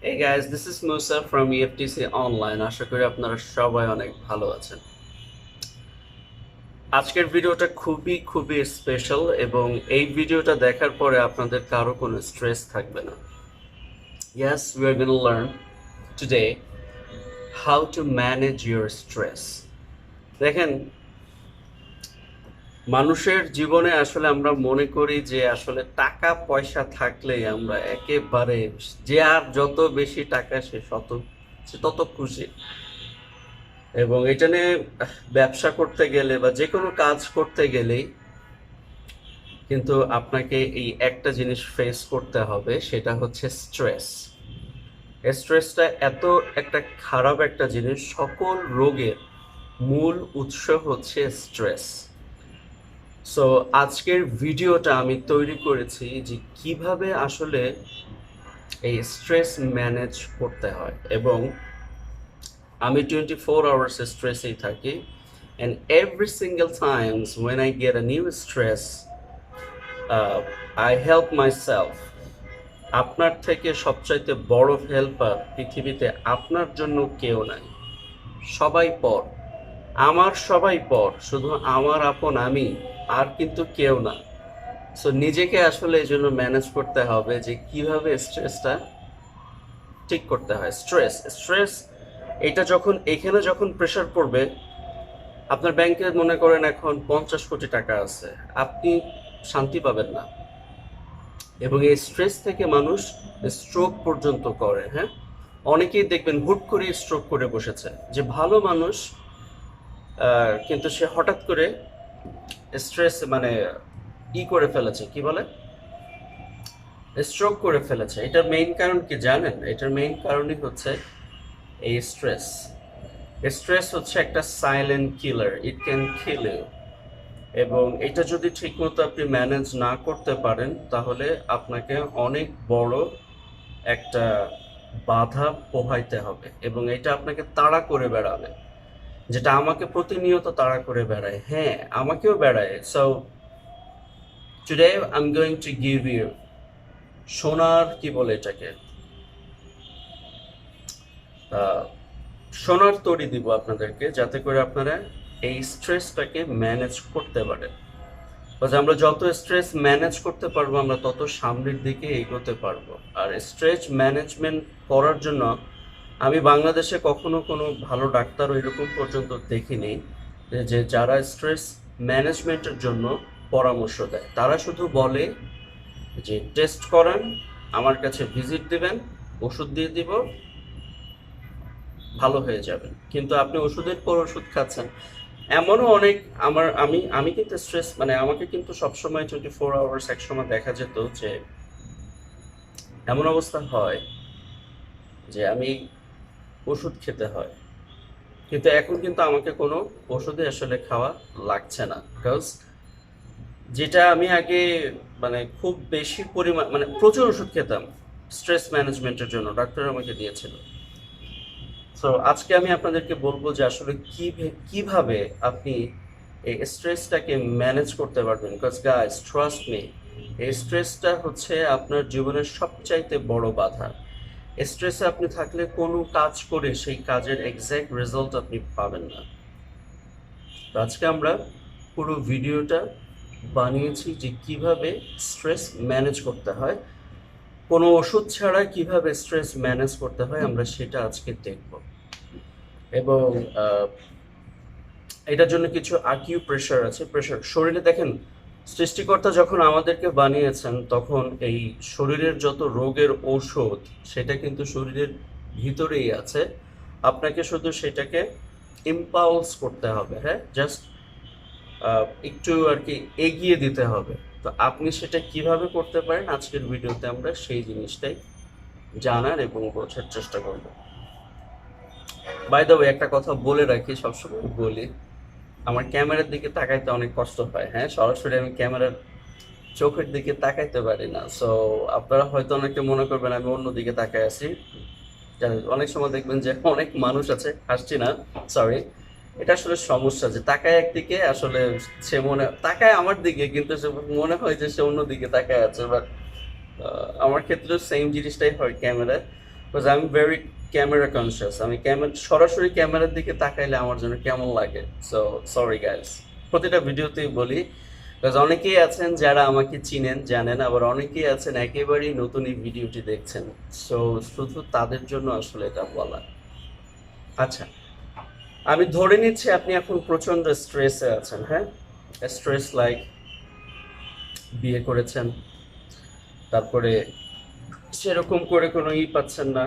Hey guys, this is Musa from EFTC Online. আশা করি আপনারা সবাই অনেক ভালো আছেন। আজকের ভিডিওটা খুবই খুবই স্পেশাল এবং এই ভিডিওটা দেখার পরে আপনাদের কারো কোনো স্ট্রেস থাকবে না। Yes, we are going to learn today how to manage your stress. দেখেন, মানুষের জীবনে আসলে আমরা মনে করি যে আসলে টাকা পয়সা থাকলেই আমরা একেবারে যে আর যত বেশি টাকা সে তত খুশি। এবং এটা নিয়ে ব্যবসা করতে গেলে বা যে কোনো কাজ করতে গেলেই কিন্তু আপনাকে এই একটা জিনিস ফেস করতে হবে, সেটা হচ্ছে স্ট্রেস। স্ট্রেসটা এত একটা খারাপ একটা জিনিস, সকল রোগের মূল উৎস হচ্ছে স্ট্রেস। সো আজকের ভিডিওটা আমি তৈরি করেছি যে কিভাবে আসলে এই স্ট্রেস ম্যানেজ করতে হয়। এবং আমি 24 hours স্ট্রেসেই থাকি, and every single times when I get a new stress, I help myself. আপনার থেকে সবচাইতে বড় হেল্পার পৃথিবীতে আপনার জন্য কেউ নাই। সবাই পর, আমার সবাই পর, শুধু আমার আপন আমি, আর কিন্তু কেউ না। সো নিজেকে আসলে এই জন্য ম্যানেজ করতে হবে যে কিভাবে স্ট্রেসটা ঠিক করতে হয়। স্ট্রেস স্ট্রেস এটা যখন এখানে যখন প্রেশার পড়বে, আপনার ব্যাংকে মনে করেন এখন 50 কোটি টাকা আছে, আপনি শান্তি পাবেন না। এবং এই স্ট্রেস থেকে মানুষ স্ট্রোক পর্যন্ত করে। হ্যাঁ, অনেকেই দেখবেন হুট করে স্ট্রোক করে বসেছে, যে ভালো মানুষ, কিন্তু সে হঠাৎ করে স্ট্রেস মানে করে ফেলেছে, কি বলে, স্ট্রোক করে ফেলেছে। এটার মেইন কারণ কি জানেন? এটার মেইন কারণই হচ্ছে এই স্ট্রেস। স্ট্রেস হচ্ছে একটা silent killer, it can kill you. এবং এটা যদি ঠিকমতো আপনি ম্যানেজ না করতে পারেন, তাহলে আপনাকে অনেক বড় একটা বাধা পোহাইতে হবে, এবং এটা আপনাকে তাড়া করে বেড়াবে, যেটা আমাকে প্রতিনিয়ত তাড়া করে বেড়ায়। হ্যাঁ, আমাকেও বেড়ায়। So today I am going to give you সোনার, কি বলে এটাকে, সোনার তরি দিব আপনাদেরকে, যাতে করে আপনারা এই স্ট্রেসটাকে ম্যানেজ করতে পারেন। আমরা যত স্ট্রেস ম্যানেজ করতে পারবো, আমরা তত সামনের দিকে এগোতে পারবো। আর স্ট্রেস ম্যানেজমেন্ট করার জন্য আমি বাংলাদেশে কখনো কোনো ভালো ডাক্তার এরকম পর্যন্ত দেখিনি যে যারা স্ট্রেস ম্যানেজমেন্টের জন্য পরামর্শ দেয়। তারা শুধু বলে যে টেস্ট করান, আমার কাছে ভিজিট দিবেন, ওষুধ দিয়ে দিব, ভালো হয়ে যাবেন। কিন্তু আপনি ওষুধের পর ওষুধ খাচ্ছেন। এমনও অনেক, আমি আমি কিন্তু স্ট্রেস মানে আমাকে কিন্তু সবসময় 24 আওয়ার্স এক সময় দেখা যেত যে এমন অবস্থা হয় যে আমি ওষুধ খেতে হয়। কিন্তু এখন কিন্তু আমাকে কোনো ওষুধে আসলে খাওয়া লাগছে না, বিকজ যেটা আমি আগে মানে খুব বেশি পরিমাণ মানে প্রচুর ওষুধ খেতাম স্ট্রেস ম্যানেজমেন্টের জন্য, ডাক্তার আমাকে দিয়েছিল। সো আজকে আমি আপনাদেরকে বলবো যে আসলে কিভাবে আপনি এই স্ট্রেসটাকে ম্যানেজ করতে পারবেন। বিকজ গাইস, ট্রাস্ট মি, এই স্ট্রেসটা হচ্ছে আপনার জীবনের সবচাইতে বড় বাধা। স্ট্রেসে আপনি থাকলে কোনো কাজ করে সেই কাজের এক্স্যাক্ট রেজাল্ট আপনি পাবেন না। তো আজকে আমরা পুরো ভিডিওটা বানিয়েছি যে কিভাবে স্ট্রেস ম্যানেজ করতে হয়, কোনো ওষুধ ছাড়া কিভাবে স্ট্রেস ম্যানেজ করতে হয়, আমরা সেটা আজকে দেখব। এবং এটার জন্য কিছু প্রেশার আছে। প্রেশার শরীরে দেখেন, সৃষ্টিকর্তা যখন আমাদেরকে বানিয়েছেন, তখন এই শরীরের যত রোগের ঔষধ, সেটা কিন্তু শরীরের ভিতরেই আছে। আপনাকে শুধু সেটাকে ইম্পালস করতে হবে। হ্যাঁ, জাস্ট একটু আর কি এগিয়ে দিতে হবে। তো আপনি সেটা কিভাবে করতে পারেন, আজকের ভিডিওতে আমরা সেই জিনিসটাই জানার এবং বোঝার চেষ্টা করব। বাই দ্য ওয়ে, একটা কথা বলে রাখি, সবসময় বলি, আমার ক্যামেরার দিকে তাকাইতে অনেক কষ্ট হয়। হ্যাঁ, সরাসরি আমি ক্যামেরার চোখের দিকে তাকাইতে পারি না। সো আপনারা হয়তো অনেকে মনে করবেন আমি অন্য দিকে তাকাই আছি। অনেক সময় দেখবেন যে অনেক মানুষ আছে, হাসছি না, সরি, এটা আসলে সমস্যা যে তাকায় একদিকে, আসলে সে মনে তাকায় আমার দিকে, কিন্তু সে মনে হয় যে সে অন্য দিকে তাকায় আছে। বাট আমার ক্ষেত্রে সেম জিনিসটাই হয় ক্যামেরায়। Because I am very camera conscious. আমি সরাসরি ক্যামেরার দিকে তাকাইলে আমার জন্য কেমন লাগে। সো সরি গাইস, প্রতিটা ভিডিওতেই বলি, বিকজ অনেকেই আছেন যারা আমাকে চিনেন জানেন, আবার অনেকেই আছেন একেবারেই নতুন এই ভিডিওটি দেখছেন। সো শুধু তাদের জন্য আসলে এটা বলা। আচ্ছা, আমি ধরে নিচ্ছি আপনি এখন প্রচন্ড স্ট্রেসে আছেন। হ্যাঁ, স্ট্রেস লাইক বিয়ে করেছেন, তারপরে সেরকম করে কোনো পাচ্ছেন না।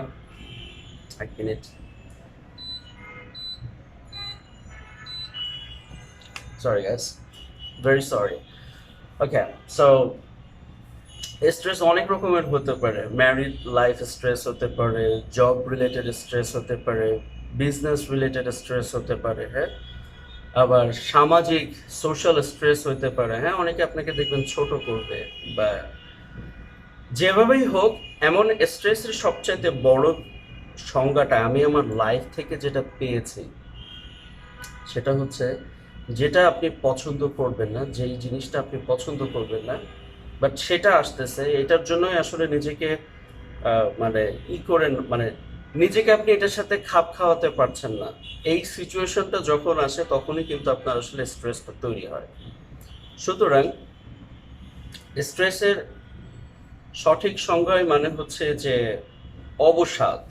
এক minute, sorry guys, very sorry. Okay, so stress অনেক রকমের হতে পারে। ম্যারিড লাইফ স্ট্রেস হতে পারে, জব রিলেটেড স্ট্রেস হতে পারে, বিজনেস রিলেটেড স্ট্রেস হতে পারে। হ্যাঁ, আবার সামাজিক সোশ্যাল স্ট্রেস হতে পারে। হ্যাঁ, অনেকে আপনাকে দেখবেন ছোট করবে বা যেভাবেই হোক। এমন স্ট্রেসের সবচাইতে বড় সংজ্ঞাটা আমি আমার লাইফ থেকে যেটা পেয়েছি সেটা হচ্ছে, যেটা আপনি পছন্দ করবেন না, যেই জিনিসটা আপনি পছন্দ করবেন না, বাট সেটা আসতেছে, এটার জন্যই আসলে নিজেকে মানে করেন, মানে নিজেকে আপনি এটার সাথে খাপ খাওয়াতে পারছেন না। এই সিচুয়েশনটা যখন আসে তখনই কিন্তু আপনার আসলে স্ট্রেসটা তৈরি হয়। সুতরাং স্ট্রেসের সঠিক সংজ্ঞাই মানে হচ্ছে যে অবসাদ,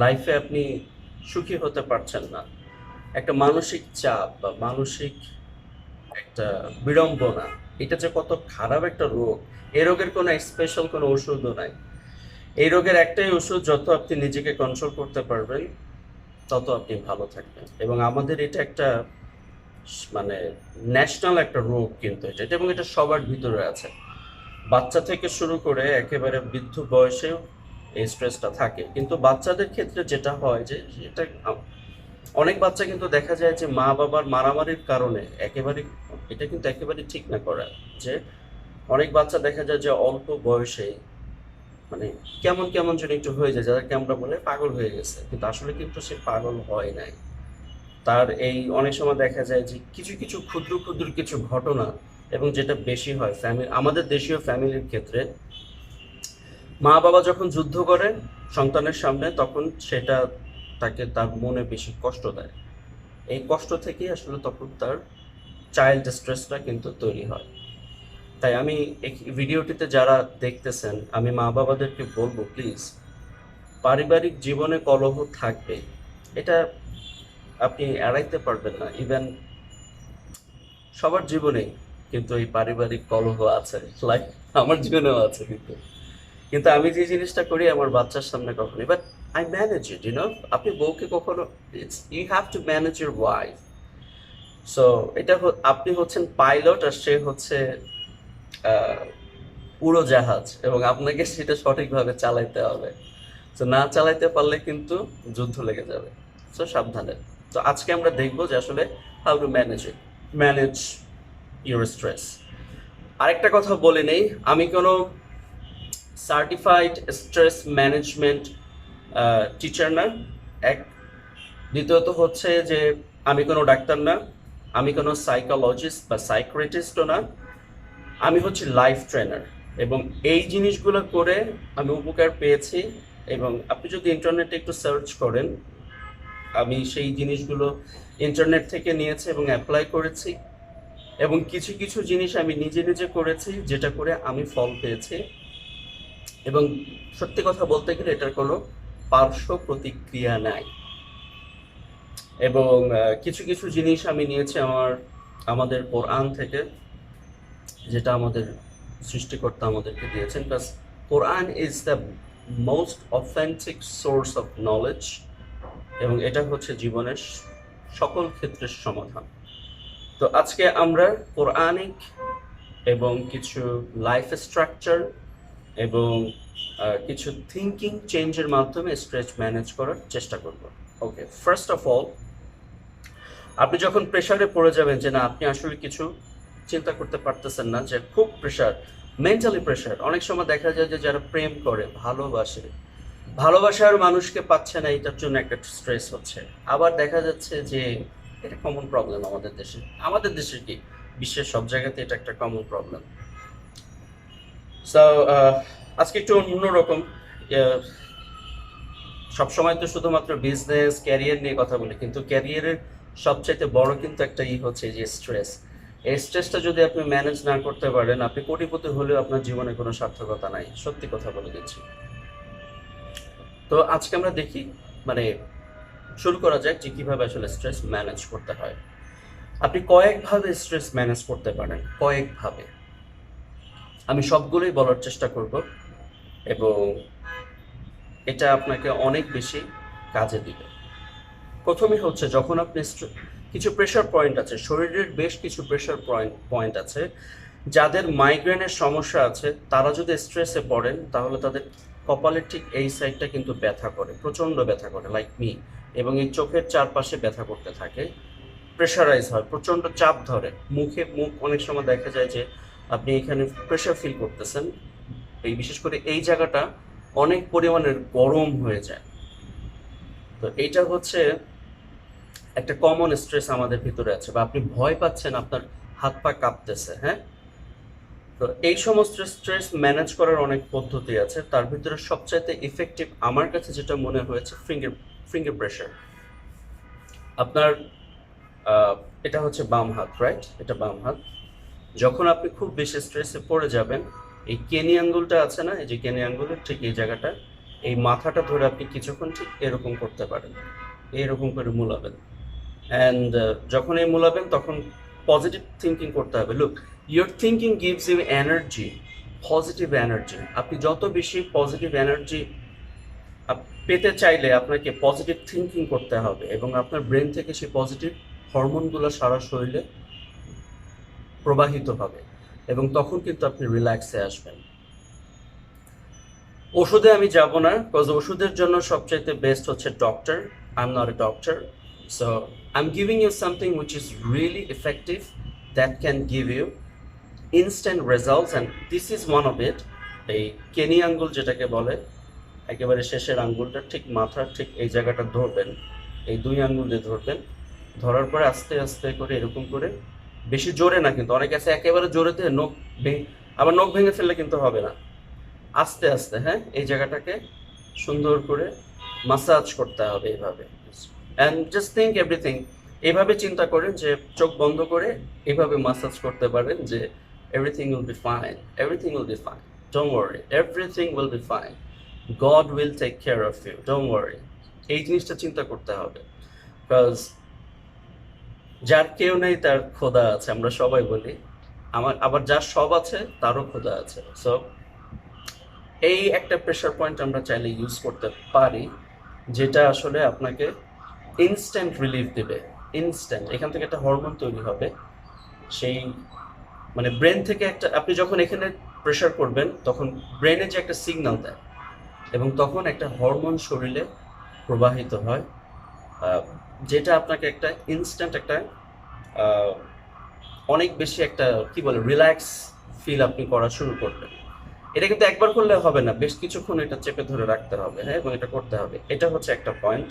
লাইফে আপনি সুখী হতে পারছেন না, একটা মানসিক চাপ বা মানসিক একটা বিড়ম্বনা। এটা যে কত খারাপ একটা রোগ, এই রোগের কোনো স্পেশাল কোনো ওষুধও নাই। এই রোগের একটাই ওষুধ, যত আপনি নিজেকে কন্ট্রোল করতে পারবেন তত আপনি ভালো থাকবেন। এবং আমাদের এটা একটা মানে ন্যাশনাল একটা রোগ কিন্তু এটা, এবং এটা সবার ভিতরে আছে। বাচ্চা থেকে শুরু করে একেবারে বৃদ্ধ বয়সেও এই স্ট্রেসটা থাকে। কিন্তু বাচ্চাদের ক্ষেত্রে যেটা হয় যে এটা অনেক বাচ্চা কিন্তু দেখা যায় যে মা বাবার মারামারির কারণে একেবারে, এটা কিন্তু একেবারে ঠিক না করা, যে অনেক বাচ্চা দেখা যায় যে অল্প বয়সে মানে কেমন কেমন যেন একটু হয়ে যায়, যাদেরকে আমরা বলে পাগল হয়ে গেছে, কিন্তু আসলে কিন্তু সে পাগল হয় নাই। তার এই অনেক সময় দেখা যায় যে কিছু কিছু ক্ষুদ্র ক্ষুদ্র কিছু ঘটনা, এবং যেটা বেশি হয় ফ্যামিলি, আমাদের দেশীয় ফ্যামিলির ক্ষেত্রে, মা বাবা যখন যুদ্ধ করে সন্তানের সামনে, তখন সেটা তাকে তার মনে বেশি কষ্ট দেয়। এই কষ্ট থেকেই আসলে তখন তার চাইল্ড স্ট্রেসটা কিন্তু তৈরি হয়। তাই আমি এই ভিডিওটিতে যারা দেখতেছেন, আমি মা বাবাদেরকে বলবো, প্লিজ, পারিবারিক জীবনে কলহ থাকবে, এটা আপনি এড়াইতে পারবেন না। ইভেন সবার জীবনেই কিন্তু এই পারিবারিক কলহ আছে, লাইক আমার জীবনেও আছে। কিন্তু কিন্তু আমি যে জিনিসটা করি আমার বাচ্চার সামনে কখনোই, বাট আই ম্যানেজ ইট, আপনি বউকে কখনো, it's you have to manage your wife. So এটা আপনি হচ্ছেন পাইলট আর সে হচ্ছে আহ, উড়োজাহাজ, এবং আপনাকে সেটা সঠিকভাবে চালাইতে হবে। তো না চালাইতে পারলে কিন্তু যুদ্ধ লেগে যাবে। তো সাবধানে। তো আজকে আমরা দেখবো যে আসলে how to manage your stress. আরেকটা কথা বলে নেই, আমি কোনো সার্টিফাইড স্ট্রেস ম্যানেজমেন্ট টিচার না। এক, দ্বিতীয়ত হচ্ছে যে আমি কোনো ডাক্তার না, আমি কোনো সাইকোলজিস্ট বা সাইক্রেটিস্টও না, আমি হচ্ছে লাইফ ট্রেনার। এবং এই জিনিসগুলো করে আমি উপকার পেয়েছি, এবং আপনি যদি ইন্টারনেটে একটু সার্চ করেন, আমি সেই জিনিসগুলো ইন্টারনেট থেকে নিয়েছি এবং অ্যাপ্লাই করেছি। এবং কিছু কিছু জিনিস আমি নিজে নিজে করেছি, যেটা করে আমি ফল পেয়েছি। এবং সত্যি কথা বলতে গেলে এটার কোনো পার্শ্ব প্রতিক্রিয়া নাই। এবং কিছু কিছু জিনিস আমি নিয়েছি আমাদের কোরআন থেকে, যেটা আমাদের সৃষ্টিকর্তা আমাদেরকে দিয়েছেন। Plus Quran is the most authentic source of knowledge, এবং এটা হচ্ছে জীবনের সকল ক্ষেত্রের সমাধান। তো আজকে আমরা কোরআনিক এবং কিছু লাইফ স্ট্রাকচার এবং কিছু থিঙ্কিং চেঞ্জের মাধ্যমে স্ট্রেস ম্যানেজ করার চেষ্টা করব। ওকে, ফার্স্ট অফ অল, আপনি যখন প্রেশারে পড়ে যাবেন যে না আপনি আসলে কিছু চিন্তা করতে পারতেছেন না, যে খুব প্রেশার, মেন্টালি প্রেশার। অনেক সময় দেখা যায় যে যারা প্রেম করে, ভালোবাসার মানুষকে পাচ্ছে না, এটার জন্য একটা স্ট্রেস হচ্ছে। আবার দেখা যাচ্ছে যে এটা কমন প্রবলেম আমাদের দেশের কি, বিশ্বের সব জায়গাতে এটা একটা কমন প্রবলেম। সো আজকে একটু অন্যরকম, সবসময় তো শুধুমাত্র বিজনেস ক্যারিয়ার নিয়ে কথা বলি, কিন্তু ক্যারিয়ারের সবচাইতে বড় কিন্তু একটা হচ্ছে যে স্ট্রেস। এই স্ট্রেসটা যদি আপনি ম্যানেজ না করতে পারেন, আপনি কোটিপতি হলেও আপনার জীবনে কোনো সার্থকতা নাই, সত্যি কথা বলে দিচ্ছি। তো আজকে আমরা দেখি, মানে শুরু করা যাক যে কিভাবে আসলে স্ট্রেস ম্যানেজ করতে হয়। আপনি কয়েকভাবে স্ট্রেস ম্যানেজ করতে পারেন, কয়েকভাবে। আমি সবগুলোই বলার চেষ্টা করব এবং এটা আপনাকে অনেক বেশি কাজে দিবে। প্রথমে হচ্ছে যখন আপনি কিছু প্রেশার পয়েন্ট আছে, শরীরের বেশ কিছু প্রেশার পয়েন্ট আছে, যাদের মাইগ্রেনের সমস্যা আছে তারা যদি স্ট্রেসে পড়েন তাহলে তাদের কপালের ঠিক এই সাইডটা কিন্তু ব্যথা করে, প্রচণ্ড ব্যথা করে, লাইক মি। এবং এই চোখের চারপাশে ব্যথা করতে থাকে, প্রেশারাইজ হয়, প্রচণ্ড চাপ ধরে মুখ অনেক সময় দেখা যায় যে আপনি এখানে প্রেশার ফিল করতেছেন, এই বিশেষ করে এই জায়গাটা অনেক পরিমাণের গরম হয়ে যায়। তো এইটা হচ্ছে একটা কমন স্ট্রেস আমাদের ভিতরে আছে, বা আপনি ভয় পাচ্ছেন, আপনার হাত পা কাঁপতেছে, হ্যাঁ। তো এই সমস্ত স্ট্রেস ম্যানেজ করার অনেক পদ্ধতি আছে, তার ভিতরে সবচাইতে ইফেক্টিভ আমার কাছে যেটা মনে হয়েছে ফিঙ্গার প্রেশার। আপনার এটা হচ্ছে বাম হাত, রাইট? এটা বাম হাত। যখন আপনি খুব বেশি স্ট্রেসে পড়ে যাবেন, এই কেনি আঙ্গুলটা আছে না, এই যে কেনি আঙ্গুলের ঠিক এই জায়গাটা, এই মাথাটা ধরে আপনি কিছুক্ষণ ঠিক এরকম করতে পারেন, এরকম করে মুলাবেন। অ্যান্ড যখন এই মুলাবেন তখন পজিটিভ থিঙ্কিং করতে হবে। Look, your thinking gives you energy, positive energy. আপনি যত বেশি পজিটিভ এনার্জি পেতে চাইলে আপনাকে পজিটিভ থিঙ্কিং করতে হবে, এবং আপনার ব্রেন থেকে সেই পজিটিভ হরমোনগুলো সারা শরীরে প্রবাহিত হবে, এবং তখন কিন্তু আপনি রিল্যাক্সে আসবেন। ওষুধে আমি যাব না, বিকজ ওষুধের জন্য সবচাইতে বেস্ট হচ্ছে doctor. I am not a doctor, so I am giving you something which is really effective, that can give you instant results, and this is one of it. এই কেনি আঙ্গুল যেটাকে বলে, একেবারে শেষের আঙ্গুলটা ঠিক মাথার ঠিক এই জায়গাটা ধরবেন, এই দুই আঙ্গুল দিয়ে ধরবেন, ধরার পরে আস্তে আস্তে করে এরকম করে, বেশি জোরে না কিন্তু, অনেক আছে একেবারে জোরেতে নখ আবার নখ ভেঙে ফেললে কিন্তু হবে না, আস্তে আস্তে, হ্যাঁ, এই জায়গাটাকে সুন্দর করে মাসাজ করতে হবে এইভাবে। অ্যান্ড জাস্ট থিঙ্ক এভরিথিং, এইভাবে চিন্তা করেন যে চোখ বন্ধ করে এইভাবে মাসাজ করতে পারেন যে everything will be fine, everything will be fine, don't worry, everything will be fine, God will take care of you, don't worry. এই জিনিসটা চিন্তা করতে হবে, বিকজ যার কেউ নেই তার খোদা আছে, আমরা সবাই বলি। আবার যার সব আছে তারও খোদা আছে। সো এই একটা প্রেশার পয়েন্ট আমরা চাইলে ইউজ করতে পারি, যেটা আসলে আপনাকে ইনস্ট্যান্ট রিলিফ দেবে, ইনস্ট্যান্ট। এখান থেকে একটা হরমোন তৈরি হবে, সেই মানে ব্রেন থেকে একটা, আপনি যখন এখানে প্রেশার করবেন তখন ব্রেনে যে একটা সিগন্যাল দেয়, এবং তখন একটা হরমোন শরীরে প্রবাহিত হয়, যেটা আপনাকে একটা ইনস্ট্যান্ট একটা অনেক বেশি একটা কি বলে রিল্যাক্স ফিল আপনি করা শুরু করবেন। এটা কিন্তু একবার করলে হবে না, বেশ কিছুক্ষণ এটা চেপে ধরে রাখতে হবে, হ্যাঁ, এবং এটা করতে হবে। এটা হচ্ছে একটা পয়েন্ট।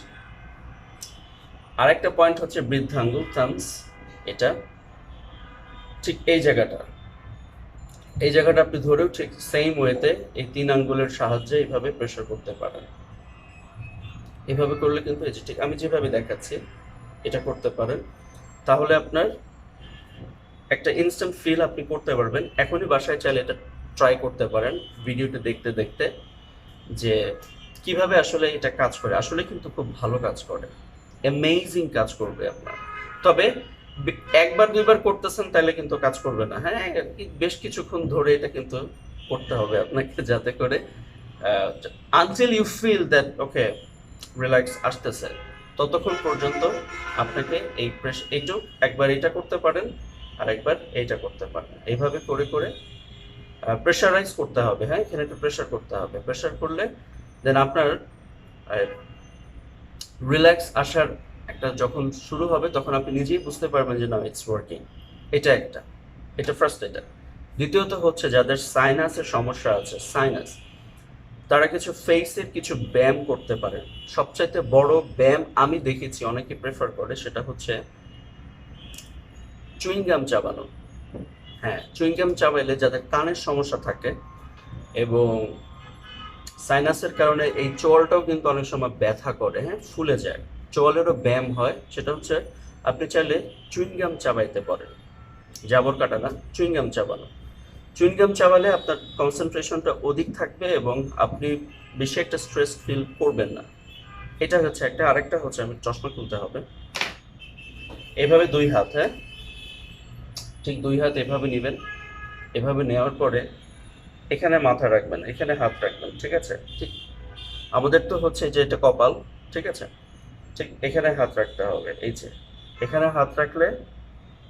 আর একটা পয়েন্ট হচ্ছে বৃদ্ধাঙ্গুল, থামস। এটা ঠিক এই জায়গাটা আপনি ধরেও ঠিক সেম ওয়েতে এই তিন আঙ্গুলের সাহায্যে এইভাবে প্রেশার করতে পারেন। এভাবে করলে কিন্তু এই যে ঠিক আমি যেভাবে দেখাচ্ছি এটা করতে পারেন, তাহলে আপনার একটা ইনস্ট্যান্ট ফিল আপনি করতে পারবেন। এখনই বাসায় চাইলে এটা ট্রাই করতে পারেন, ভিডিওটা দেখতে দেখতে, যে কিভাবে আসলে এটা কাজ করে। আসলে কিন্তু খুব ভালো কাজ করে, অ্যামেজিং কাজ করবে আপনার। তবে একবার দুইবার করতেছেন তাহলে কিন্তু কাজ করবে না, হ্যাঁ, বেশ কিছুক্ষণ ধরে এটা কিন্তু করতে হবে আপনাকে, যাতে করে until you feel that okay relax আসতেছে, ততক্ষণ পর্যন্ত আপনাকে এইটুক একবার এটা করতে পারেন, আর একবার এইটা করতে পারেন। এইভাবে করে করে প্রেশারাইজ করতে হবে, হ্যাঁ, এখানে একটু প্রেশার করতে হবে। প্রেশার করলে দেন আপনার রিল্যাক্স আসার একটা যখন শুরু হবে তখন আপনি নিজেই বুঝতে পারবেন যে না, ইটস ওয়ার্কিং। এটা ফার্স্ট। এটা দ্বিতীয়ত হচ্ছে যাদের সাইনাসের সমস্যা আছে, সাইনাস, তারা কিছু ফেসের কিছু ব্যায়াম করতে পারেন। সবচাইতে বড় ব্যায়াম আমি দেখেছি অনেকে প্রেফার করে, সেটা হচ্ছে চুইংগাম চাবানো। হ্যাঁ, চুইংগাম চাবাইলে যাদের কানের সমস্যা থাকে এবং সাইনাসের কারণে এই চোয়ালটাও কিন্তু অনেক সময় ব্যথা করে, হ্যাঁ, ফুলে যায়। চোয়ালেরও ব্যায়াম হয়, সেটা হচ্ছে আপনি চাইলে চুইংগাম চাবাইতে পারেন, জাবর কাটা না, চুইংগাম চাবানো। চুইংগাম চাবালে আপনার কনসেন্ট্রেশনটা অধিক থাকবে এবং আপনি বেশি একটা স্ট্রেস ফিল করবেন না। এটা হচ্ছে একটা। আরেকটা হচ্ছে, আমি চশমা খুলতে হবে, এভাবে দুই হাত, হ্যাঁ, ঠিক দুই হাত এভাবে নেবেন। এভাবে নেওয়ার পরে এখানে মাথা রাখবেন, এখানে হাত রাখবেন, ঠিক আছে? ঠিক আমাদের তো হচ্ছে যে এটা কপাল, ঠিক আছে? ঠিক এখানে হাত রাখতে হবে, এই যে এখানে হাত রাখলে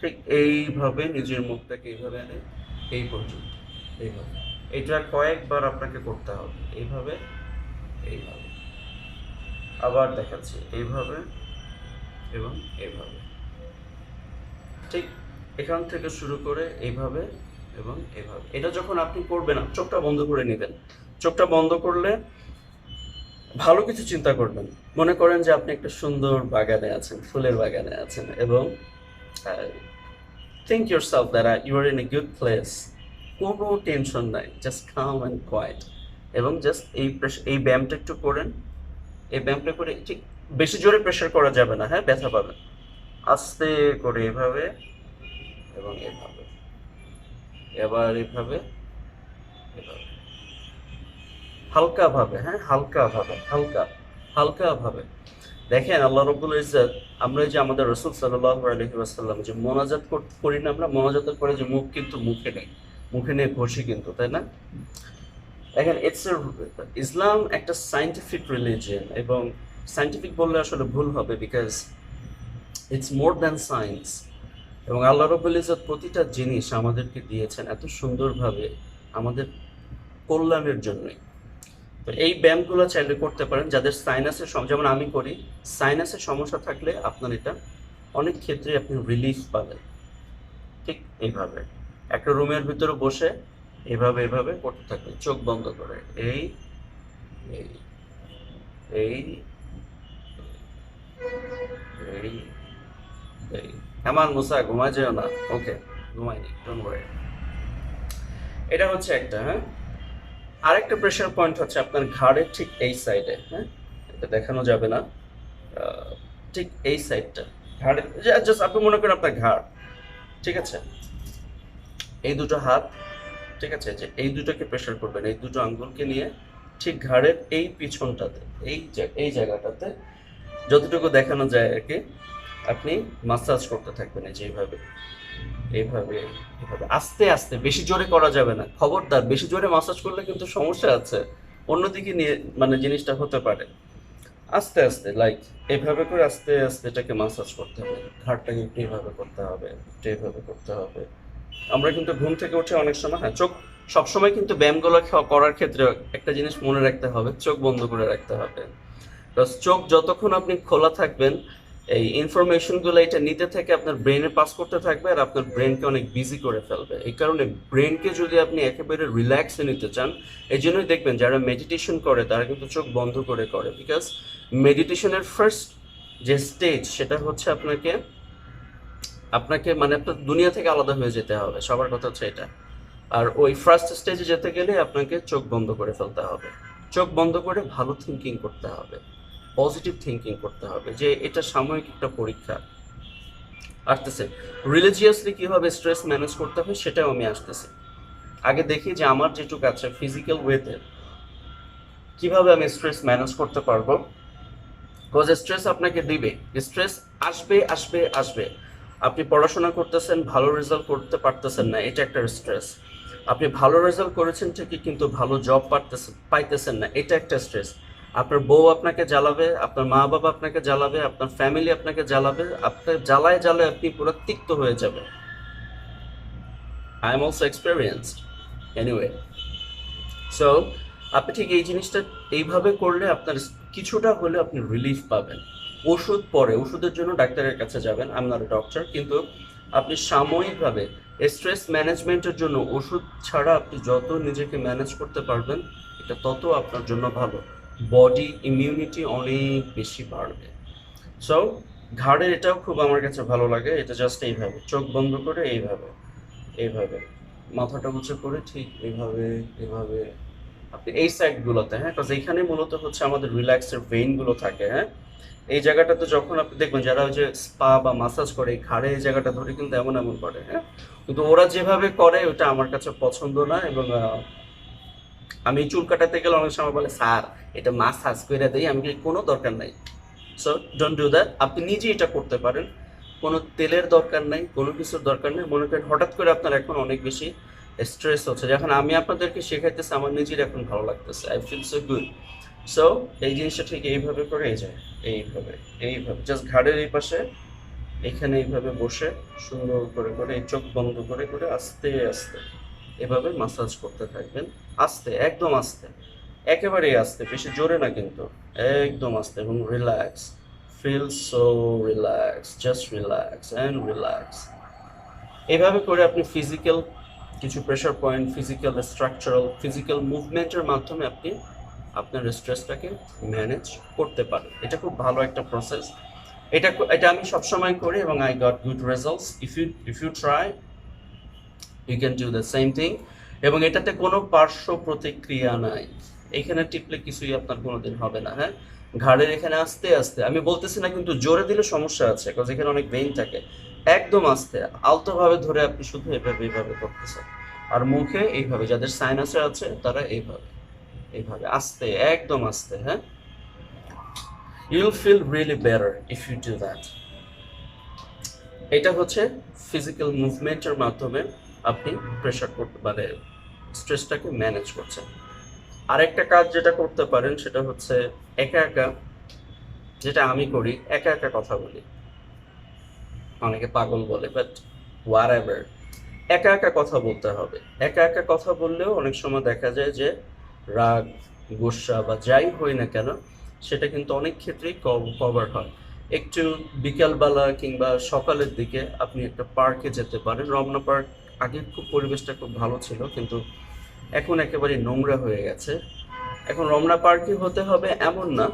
ঠিক এইভাবে নিজের মুখটাকে এইভাবে এনে এই পর্যন্ত, এইভাবে। এটা কয়েকবার আপনাকে করতে হবে, এইভাবে, এইভাবে। আবার দেখাচ্ছি, এইভাবে এবং এইভাবে। ঠিক এখান থেকে শুরু করে এইভাবে এবং এইভাবে। এটা যখন আপনি করবেন, চোখটা বন্ধ করে নেবেন। চোখটা বন্ধ করলে ভালো কিছু চিন্তা করবেন। মনে করেন যে আপনি একটা সুন্দর বাগানে আছেন, ফুলের বাগানে আছেন, এবং think yourself that you are in a good place. কোনো টেনশন নাই, জাস্ট calm and quiet, এবং জাস্ট এই ব্যায়ামটা একটু করেন। এই ব্যায়ামটা করে ঠিক বেশি জোরে প্রেশার করা যাবে না, হ্যাঁ, ব্যথা পাবেন। আস্তে করে এভাবে এবং এভাবে, এবার এভাবে, এভাবে হালকা ভাবে, হ্যাঁ, হালকা ভাবে, হালকা হালকা ভাবে। দেখেন আল্লাহ রব্বুল ইজ্জত, আমরা এই যে আমাদের রসুল সাল্লাল্লাহু আলাইহি ওয়াসাল্লাম যে মোনাজাত করি না আমরা, মোনাজাতের পরে যে মুখ কিন্তু মুখে নেই, মুখে নিয়ে ঘষি কিন্তু, তাই না? দেখেন ইসলাম একটা সায়েন্টিফিক রিলিজিয়ন, এবং সায়েন্টিফিক বললে আসলে ভুল হবে, because it's more than science. এবং আল্লাহ রব্বুল ইজ্জত প্রতিটা জিনিস আমাদেরকে দিয়েছেন এত সুন্দরভাবে আমাদের কল্যাণের জন্যই। তো এই ব্যায়ামগুলো চাইলে করতে পারেন যাদের সাইনাসের যেমন আমি করি। সাইনাসের সমস্যা থাকলে আপনার এটা অনেক ক্ষেত্রে আপনি রিলিফ পাবেন। ঠিক এইভাবে একটা রুমের ভিতরে বসে এভাবে এভাবে করতে থাকবেন, চোখ বন্ধ করে, এই এই এই এই এই। হেমান মুসা, ঘুমায় যেও না। ওকে, ঘুমাইনি, ডোন্ট ওয়ারি। এটা হচ্ছে একটা, হ্যাঁ। আরেকটা প্রেশার পয়েন্ট হচ্ছে আপনার ঘাড়ের ঠিক এই সাইডে, হ্যাঁ, এটা দেখানো যাবে না, ঠিক এই সাইডটা ঘাড়ে, জাস্ট আপনি মনে করেন আপনার ঘাড়, ঠিক আছে? এই দুটো হাত, ঠিক আছে, যে এই দুটোকে প্রেশার করবেন, এই দুটো আঙ্গুলকে নিয়ে ঠিক ঘাড়ের এই পিছনটাতে, এই জায়গাটাতে যতটুকু দেখানো যায় আর কি, আপনি মাসাজ করতে থাকবেন, এই যে এইভাবে এইভাবে এইভাবে, আস্তে আস্তে, বেশি জোরে করা যাবে না, খবরদার। বেশি জোরে মাসাজ করলে কিন্তু সমস্যা আছে, অন্যদিকে নিয়ে মানে জিনিসটা হতে পারে। আস্তে আস্তে, লাইক এইভাবে করে আস্তে আস্তে এটাকে মাসাজ করতে হবে, ঘাড়টাকে একটু এইভাবে করতে হবে, একটু এইভাবে করতে হবে। আমরা কিন্তু ঘুম থেকে উঠে অনেক সময়, হ্যাঁ, চোখ সবসময় কিন্তু ব্যায়ামগুলো করার ক্ষেত্রে একটা জিনিস মনে রাখতে হবে, চোখ বন্ধ করে রাখতে হবে। চোখ যতক্ষণ আপনি খোলা থাকবেন, এই ইনফরমেশনগুলো এটা নিতে থেকে আপনার ব্রেনে পাস করতে থাকবে, আর আপনার ব্রেনকে অনেক বিজি করে ফেলবে। এই কারণে ব্রেনকে যদি আপনি একেবারে রিল্যাক্সে নিতে চান, এই জন্যই দেখবেন যারা মেডিটেশন করে তারা কিন্তু চোখ বন্ধ করে করে, বিকজ মেডিটেশনের ফার্স্ট যে স্টেজ সেটা হচ্ছে আপনাকে আপনাকে মানে আপনার দুনিয়া থেকে আলাদা হয়ে যেতে হবে, সবার কথা হচ্ছে এটা। আর ওই ফার্স্ট স্টেজে যেতে গেলে আপনাকে চোখ বন্ধ করে ফেলতে হবে, চোখ বন্ধ করে ভালো থিঙ্কিং করতে হবে, পজিটিভ থিঙ্কিং করতে হবে যে এটা সাময়িক একটা পরীক্ষা আসতেছে। রিলিজিয়াসলি কিভাবে স্ট্রেস ম্যানেজ করতে হবে সেটাও আমি আসতেছি। আগে দেখি যে আমার যেটুকু আছে ফিজিক্যাল ওয়েতে কিভাবে আমি স্ট্রেস ম্যানেজ করতে পারবো। বিকজ স্ট্রেস আপনাকে দিবে, স্ট্রেস আসবে আসবে আসবে। আপনি পড়াশোনা করতেছেন, ভালো রেজাল্ট করতে পারতেছেন না, এটা একটা স্ট্রেস। আপনি ভালো রেজাল্ট করেছেন ঠিকই কিন্তু ভালো জব পাইতেছেন না, এটা একটা স্ট্রেস। আপনার বউ আপনাকে জ্বালাবে, আপনার মা বাবা আপনাকে জ্বালাবে, আপনার ফ্যামিলি আপনাকে জ্বালাবে, আপনার জ্বালায় জ্বালায় আপনি পুরো তিক্ত হয়ে যাবেন। I am also experienced anyway. So আপনি ঠিক এই জিনিসটা এইভাবে করলে আপনার কিছুটা হলে আপনি রিলিফ পাবেন। ওষুধ পরে, ওষুধের জন্য ডাক্তারের কাছে যাবেন, I am not a doctor, কিন্তু আপনি সাময়িকভাবে স্ট্রেস ম্যানেজমেন্টের জন্য ওষুধ ছাড়া আপনি যত নিজেকে ম্যানেজ করতে পারবেন এটা তত আপনার জন্য ভালো, বডি ইমিউনিটি অনেক বেশি বাড়বে। সো ঘাড়ের এটাও খুব আমার কাছে ভালো লাগে, এটা জাস্ট এইভাবে চোখ বন্ধ করে এইভাবে এইভাবে মাথাটা উঁচু করে ঠিক এইভাবে এইভাবে আপনি এই সাইডগুলোতে, হ্যাঁ, কারণ এইখানে মূলত হচ্ছে আমাদের রিল্যাক্সের ভেইনগুলো থাকে, হ্যাঁ। এই জায়গাটাতে যখন আপনি দেখবেন যারা ওই যে স্পা বা মাসাজ করে এই ঘাড়ে এই জায়গাটা ধরে কিন্তু এমন এমন করে, হ্যাঁ, কিন্তু ওরা যেভাবে করে ওটা আমার কাছে পছন্দ না। এবং আমি চুল কাটাতে গেলে অনেক সময় বলে স্যার এটা মাসাজ করে দেই, আমি বলি, কোনো দরকার নাই। সো ডোন্ট ডু দ্যাট, আপনি নিজে এটা করতে পারেন, কোনো তেলের দরকার নাই, কোনো কিছুর দরকার নেই। মনে করেন হঠাৎ করে আপনার এখন অনেক বেশি স্ট্রেস হচ্ছে, যখন আমি আপনাদেরকে শেখাইতেছি আমার নিজের এখন ভালো লাগতেছে, I feel so good. So এই জিনিসটা ঠিক এইভাবে করে এই যায়, এইভাবে এইভাবে জাস্ট ঘাড়ের এই পাশে এখানে এইভাবে বসে সুন্দর করে করে এই চোখ বন্ধ করে করে আস্তে আস্তে এভাবে মাসাজ করতে থাকবেন। আস্তে, একদম আস্তে, একেবারেই আস্তে, বেশি জোরে না কিন্তু, একদম আস্তে এবং relax. Feel so relax, just relax and relax. এইভাবে করে আপনি ফিজিক্যাল কিছু pressure point, physical structural, physical মুভমেন্টের মাধ্যমে আপনি আপনার স্ট্রেসটাকে ম্যানেজ করতে পারেন। এটা খুব ভালো একটা প্রসেস। এটা এটা আমি সবসময় করি এবং I got good results. If you try you can do the same thing. এবং এটাতে কোনো পার্শ্ব প্রতিক্রিয়া নাই, এখানে টিপলে কিছুই আপনার কোনোদিন হবে না, হ্যাঁ। ঘাড়ের এখানে আস্তে আস্তে, আমি বলতেছি না কিন্তু জোরে দিলে সমস্যা আছে, কারণ এখানে অনেক ভেইন থাকে। একদম আস্তে আলতোভাবে ধরে আপনি শুধু এভাবে এইভাবে করতেছেন। আর মুখে এইভাবে, যাদের সাইনাসে আছে তারা এইভাবে এইভাবে আস্তে, একদম আস্তে, হ্যাঁ। You'll feel really better if you do that. এটা হচ্ছে ফিজিক্যাল মুভমেন্টের মাধ্যমে আপনি প্রেশার করতে মানে স্ট্রেসটাকে ম্যানেজ করছেন। আরেকটা কাজ যেটা করতে পারেন সেটা হচ্ছে একা একা, যেটা আমি করি, একা একা কথা বলি। অনেকে পাগল বলে, বাট হোয়াট এভার, একা একা কথা বলতে হবে। একা একা কথা বললেও অনেক সময় দেখা যায় যে রাগ, গোসা বা যাই হই না কেন সেটা কিন্তু অনেক ক্ষেত্রেই কভার হয়। একটু বিকালবেলা কিংবা সকালের দিকে আপনি একটা পার্কে যেতে পারেন। রমনা পার্ক আগে খুব পরিবেশটা খুব ভালো ছিল, কিন্তু এখন একেবারে নোংরা হয়ে গেছে। এখন রমনা পার্কে হতে হবে এমন না,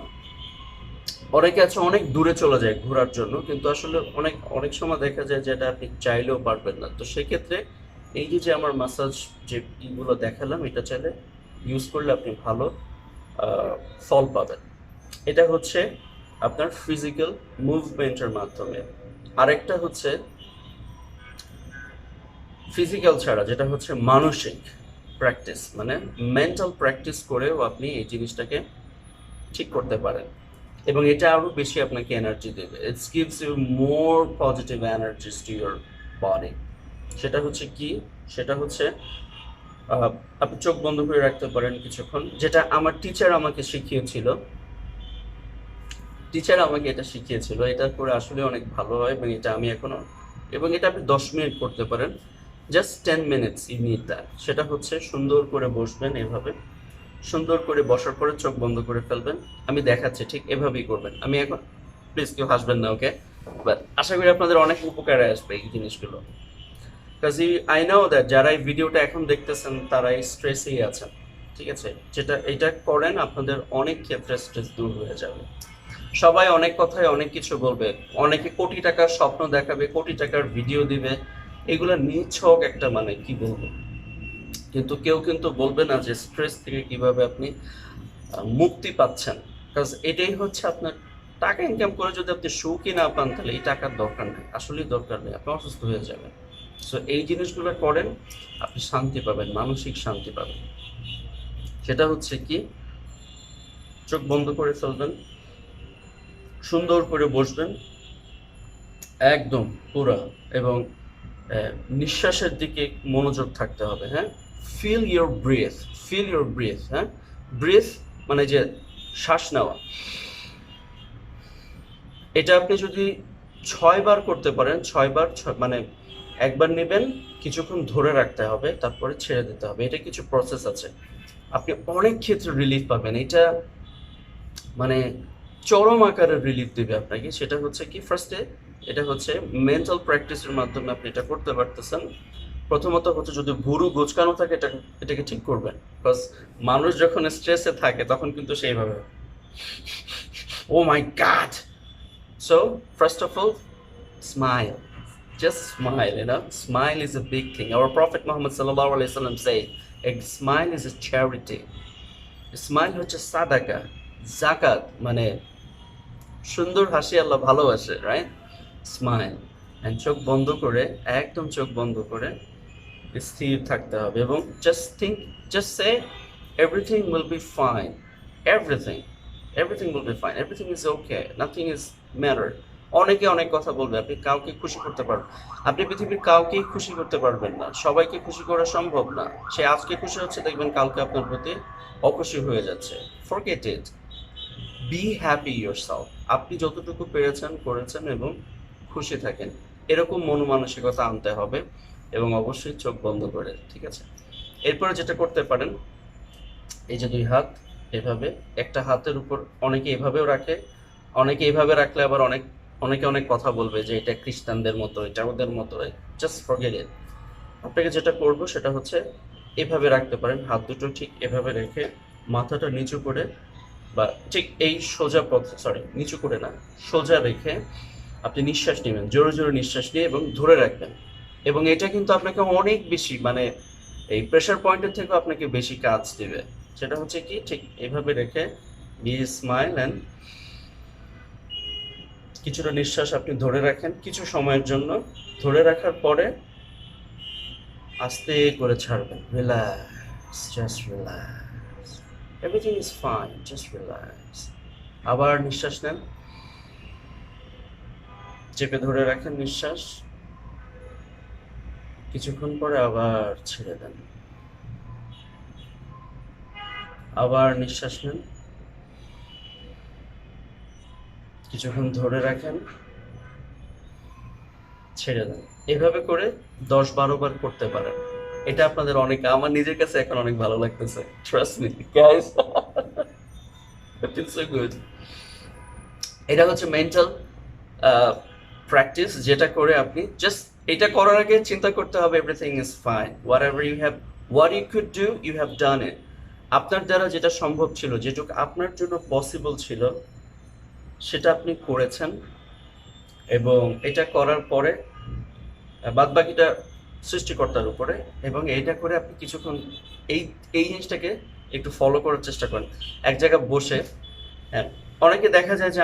অনেকে আছে অনেক দূরে চলে যায় ঘোরার জন্য, কিন্তু আসলে অনেক অনেক সময় দেখা যায় যেটা আপনি চাইলেও পারবেন না। তো সেক্ষেত্রে এই যে যে আমার মাসাজ যে ইগুলো দেখালাম এটা চাইলে ইউজ করলে আপনি ভালো ফল পাবেন। এটা হচ্ছে আপনার ফিজিক্যাল মুভমেন্টের মাধ্যমে। আরেকটা হচ্ছে ফিজিক্যাল ছাড়া যেটা হচ্ছে মানসিক প্র্যাকটিস, মানে মেন্টাল প্র্যাকটিস করেও আপনি এই জিনিসটাকে ঠিক করতে পারেন এবং এটা আরও বেশি আপনাকে এনার্জি দেবে। It's gives you more positive energies to your body. সেটা হচ্ছে কি, সেটা হচ্ছে আপনি চোখ বন্ধ করে রাখতে পারেন কিছুক্ষণ, যেটা আমার টিচার আমাকে শিখিয়েছিল। টিচার আমাকে এটা শিখিয়েছিল, এটা করে আসলে অনেক ভালো হয় এবং এটা আমি এখনো, এবং এটা আপনি 10 মিনিট করতে পারেন, just 10 minutes you need that. সেটা হচ্ছে সুন্দর করে বসবেন এভাবে, সুন্দর করে বসার পরে চোখ বন্ধ করে ফেলবেন। আমি দেখাচ্ছি ঠিক এভাবেই করবেন। আমি এখন, প্লিজ কেউ হাসবেন না, ওকে। বাট আশা করি আপনাদের অনেক উপকারে আসবে এই জিনিসগুলো, কাজ আই নো দ্যাট যারা এই ভিডিওটা এখন দেখতেছেন তারা এই স্ট্রেসেই আছেন, ঠিক আছে। যেটা এটা করেন আপনাদের অনেক ক্ষেত্রে স্ট্রেস দূর হয়ে যাবে। সবাই অনেক কথায় অনেক কিছু বলবে, অনেকে কোটি টাকার স্বপ্ন দেখাবে, কোটি টাকার ভিডিও দিবে, এগুলো নিছক একটা মানে কি বলবো, কিন্তু কেউ কিন্তু বলবে না যে স্ট্রেস থেকে কিভাবে আপনি মুক্তি পাচ্ছেন। কাজ এটাই হচ্ছে আপনার, টাকা ইনকাম করে যদি আপনি সুখই না পান তাহলে এই টাকার দরকার নেই, আসলেই দরকার নেই, আপনি অসুস্থ হয়ে যাবেন। সো এই জিনিসগুলো করেন, আপনি শান্তি পাবেন, মানসিক শান্তি পাবেন। সেটা হচ্ছে কি, চোখ বন্ধ করে ফেলবেন, সুন্দর করে বসবেন একদম পুরো, এবং নিঃশ্বাসের দিকে মনোযোগ থাকতে হবে, হ্যাঁ। Feel your breath, feel your breath, হ্যাঁ। ব্রেথ মানে যে শ্বাস নেওয়া, এটা আপনি যদি 6 বার করতে পারেন, 6 বার, মানে একবার নেবেন, কিছুক্ষণ ধরে রাখতে হবে, তারপরে ছেড়ে দিতে হবে। এটা কিছু প্রসেস আছে, আপনি অনেক ক্ষেত্রে রিলিফ পাবেন। এটা মানে চরম আকারের রিলিফ দেবে আপনাকে। সেটা হচ্ছে কি, ফার্স্টে এটা হচ্ছে মেন্টাল প্র্যাকটিসের মাধ্যমে আপনি এটা করতে পারতেছেন। প্রথমত হচ্ছে যদি ভুরু গোছকানো থাকে এটাকে ঠিক করবেন, বিকজ মানুষ যখন স্ট্রেসে থাকে তখন কিন্তু সেইভাবে, oh my god. So first of all smile, just smile, smile is a big thing. Our Prophet Muhammad sallallahu alaihi wasallam said a smile is a charity. Smile হচ্ছে সাদাকা, জাকাত, মানে সুন্দর হাসি আল্লাহ ভালোবাসে, রাইট? স্মাইল। অ্যান্ড চোখ বন্ধ করে, একদম চোখ বন্ধ করে স্থির থাকতে হবে এবং just think, just say everything will be fine, everything, everything will be fine, everything is okay, nothing is matter. অনেকে অনেক কথা বলবে, আপনি কাউকে খুশি করতে পারবেন, আপনি পৃথিবীর কাউকেই খুশি করতে পারবেন না, সবাইকে খুশি করা সম্ভব না। সে আজকে খুশি হচ্ছে, দেখবেন কালকে আপনার প্রতি অখুশি হয়ে যাচ্ছে। Forget it, be happy yourself. আপনি যতটুকু পেরেছেন করেছেন এবং খুশি থাকেন, এরকম মন মানসিকতা আনতে হবে এবং অবশ্যই চোখ বন্ধ করে, ঠিক আছে? এরপরে যেটা করতে পারেন, এই যে দুই হাত এভাবে, একটা হাতের উপর, অনেকে এভাবেও রাখে, অনেকে এভাবে রাখলে আবার অনেকে অনেক কথা বলবে যে এটা খ্রিস্টানদের মতো, এটা ওদের মতো। Just forget it. আপনাকে যেটা করব সেটা হচ্ছে এভাবে রাখতে পারেন, হাত দুটো ঠিক এভাবে রেখে মাথাটা নিচু করে, বা ঠিক এই সোজা পথ, সরি নিচু করে না, সোজা রেখে আপনি নিঃশ্বাস নেবেন, জোরে জোরে নিঃশ্বাস নিয়ে এবং ধরে রাখবেন। এবং এটা কিন্তু আপনাকে অনেক বেশি, মানে এই প্রেশার পয়েন্টের থেকেও আপনাকে বেশি কাজ দিবে। সেটা হচ্ছে কি, ঠিক এভাবে রেখে বি স্মাইল অ্যান্ড কিছুটা নিঃশ্বাস আপনি ধরে রাখেন কিছু সময়ের জন্য। ধরে রাখার পরে আস্তে করে ছাড়বেন। Relax, just relax, everything is fine, just relax. আবার নিঃশ্বাস নেন, চেপে ধরে রাখেন নিঃশ্বাস, কিছুক্ষণ পরে আবার ছেড়ে দেন। আবার নিঃশ্বাস নেন, কিছুক্ষণ ধরে রাখেন, ছেড়ে দেন। এভাবে করে 10-12 বার করতে পারেন। এটা আপনাদের অনেক, আমার নিজের কাছে এখন অনেক ভালো লাগতেছে। Trust me guys, it's so good. এটা হচ্ছে মেন্টাল প্র্যাকটিস, যেটা করে আপনি জাস্ট, এটা করার আগে চিন্তা করতে হবে everything is fine, whatever you have, what you could do, you have done it. আপনার দ্বারা যেটা সম্ভব ছিল, যেটুকু আপনার জন্য পসিবল ছিল, সেটা আপনি করেছেন। এবং এটা করার পরে বাদবাকিটা সৃষ্টিকর্তার উপরে। এবং এইটা করে আপনি কিছুক্ষণ এই এই জিনিসটাকে একটু ফলো করার চেষ্টা করেন এক জায়গায় বসে। হ্যাঁ, অনেকে দেখা যায় যে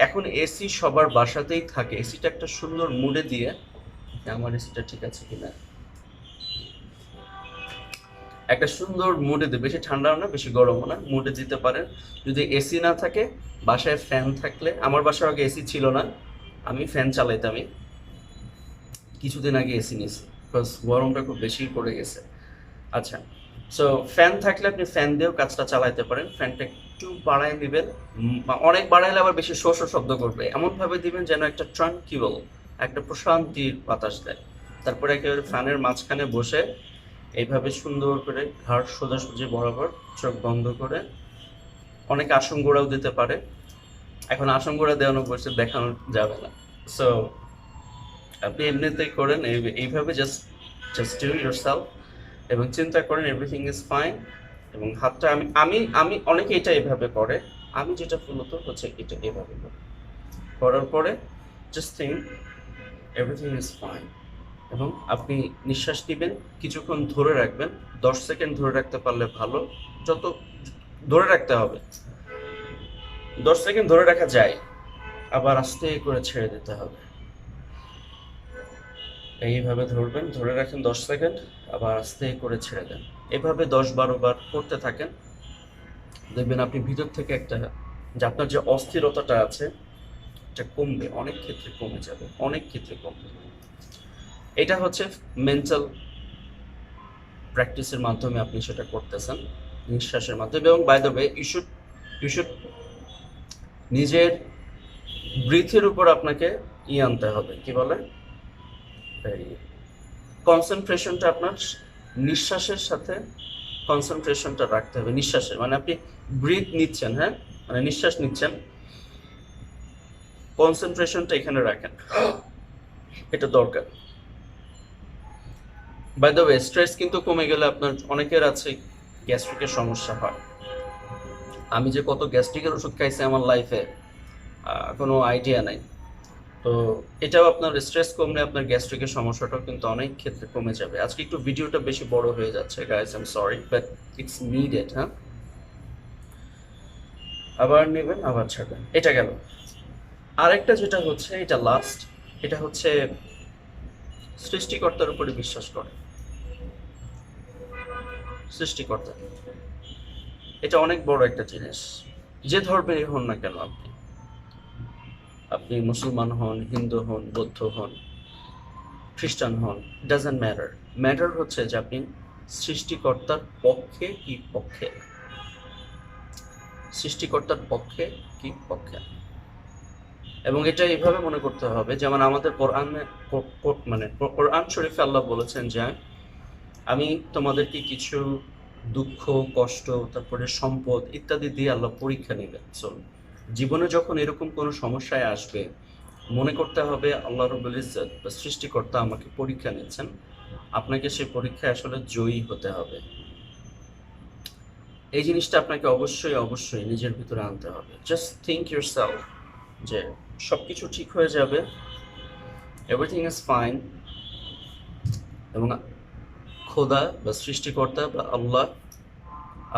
এখন এসি সবার বাসাতেই থাকে, এসিটা একটা সুন্দর মুডে দিয়ে, আমার এসিটা ঠিক আছে কিনা, একটা সুন্দর মুডে দিয়ে, বেশি ঠান্ডাও না বেশি গরমও না, মুডে দিতে পারেন। যদি এসি না থাকে, বাসায় ফ্যান থাকলে, আমার বাসায় আগে এসি ছিল না, আমি ফ্যান চালাইতামই, কিছুদিন আগে এসি নিয়েছি বিকজ গরমটা খুব বেশি পড়ে গেছে। আচ্ছা, সো ফ্যান থাকলে আপনি ফ্যান দিয়েও কাজটা চালাইতে পারেন। ফ্যানটা একটু বাড়ায় দিবেন, অনেক বাড়াইলে আবার বেশি শো শো শব্দ করবে, এমনভাবে দিবেন যেন একটা ট্রাঙ্কিউল, একটা প্রশান্তির বাতাস দেয়। তারপরে একেবারে ফ্যানের মাঝখানে বসে এইভাবে সুন্দর করে ঘাড় সোজাসুজি বরাবর, চোখ বন্ধ করে, অনেকে আসন গোড়াও দিতে পারে। এখন আসন গোড়া দেওয়ানো বসে দেখানো যাবে না, সো আপনি এমনিতেই করেন এইভাবে, জাস্ট জাস্ট ডু ইয়োরসেলফ এবং চিন্তা করেন এভরিথিং ইজ ফাইন। এবং হাতটা আমি আমি আমি অনেকে এটা এভাবে করে, আমি যেটা মূলত হচ্ছে এটা এভাবে করি। করার পরে just think everything is fine এবং আপনি নিঃশ্বাস নেবেন, কিছুক্ষণ ধরে রাখবেন, 10 সেকেন্ড ধরে রাখতে পারলে ভালো, যত ধরে রাখতে হবে, 10 সেকেন্ড ধরে রাখা যায়, আবার আস্তে করে ছেড়ে দিতে হবে। এইভাবে ধরবেন, ধরে রাখেন 10 সেকেন্ড, আবার আস্তে করে ছেড়ে দেন। এভাবে 10-12 বার করতে থাকেন, দেখবেন আপনি ভিতর থেকে একটা, যে আপনার যে অস্থিরতাটা আছে এটা কমবে, অনেক ক্ষেত্রে কমে যাবে, অনেক ক্ষেত্রে কমবে। এটা হচ্ছে মেন্টাল প্র্যাকটিসের মাধ্যমে আপনি সেটা করতেছেন, নিঃশ্বাসের মাধ্যমে। এবং by the way, you should নিজের ব্রিথের উপর আপনাকে আনতে হবে, কি বলে, কনসেন্ট্রেশনটা আপনার নিঃশ্বাসের সাথে কনসেন্ট্রেশনটা রাখতে হবে। নিঃশ্বাসের মানে আপনি ব্রিথ নিচ্ছেন, হ্যাঁ, মানে নিঃশ্বাস নিচ্ছেন, কনসেন্ট্রেশনটা এখানে রাখেন, এটা দরকার। বাই দ্য ওয়ে, স্ট্রেস কিন্তু কমে গেলে আপনার, অনেকের আছে গ্যাস্ট্রিকের সমস্যা হয়। আমি যে কত গ্যাস্ট্রিকের ওষুধ খাইছি আমার লাইফে কোনো আইডিয়া নাই। তো এটাও আপনার স্ট্রেস কমলে আপনার গ্যাস্ট্রিকের সমস্যাটাও কিন্তু অনেক ক্ষেত্রে কমে যাবে। আজকে একটু ভিডিওটা বেশি বড় হয়ে যাচ্ছে guys, I am sorry but it's needed. হ্যাঁ, আবার নেবেন, আবার ছাড়বেন। এটা গেল। আরেকটা যেটা হচ্ছে, এটা লাস্ট, এটা হচ্ছে সৃষ্টিকর্তার উপরে বিশ্বাস করে। সৃষ্টিকর্তা, এটা অনেক বড় একটা জিনিস। যে ধর্মেরই হন না কেন আপনি, আপনি মুসলমান হন, হিন্দু হন, বৌদ্ধ হন, খ্রিস্টান হন, ডাজন্ট ম্যাটার। ম্যাটার হচ্ছে যে আপনি সৃষ্টিকর্তার পক্ষে কি পক্ষে, সৃষ্টিকর্তার পক্ষে কি পক্ষে। এবং এটা এইভাবে মনে করতে হবে, যেমন আমাদের কোরআনে মানে কোরআন শরীফে আল্লাহ বলেছেন যে আমি তোমাদেরকে কিছু দুঃখ, কষ্ট, তারপরে সম্পদ ইত্যাদি দিয়ে আল্লাহ পরীক্ষা নেবেন। সো জীবনে যখন এরকম কোনো সমস্যায় আসবে, মনে করতে হবে আল্লাহ রাব্বুল ইজ্জত বা সৃষ্টিকর্তা আমাকে পরীক্ষা নিচ্ছেন, আপনাকে সেই পরীক্ষায় আসলে জয়ী হতে হবে। এই জিনিসটা আপনাকে অবশ্যই অবশ্যই নিজের ভিতরে আনতে হবে। জাস্ট থিঙ্ক ইউরসেলফ যে সবকিছু ঠিক হয়ে যাবে, এভরিথিং ইজ ফাইন, এবং খোদা বা সৃষ্টিকর্তা বা আল্লাহ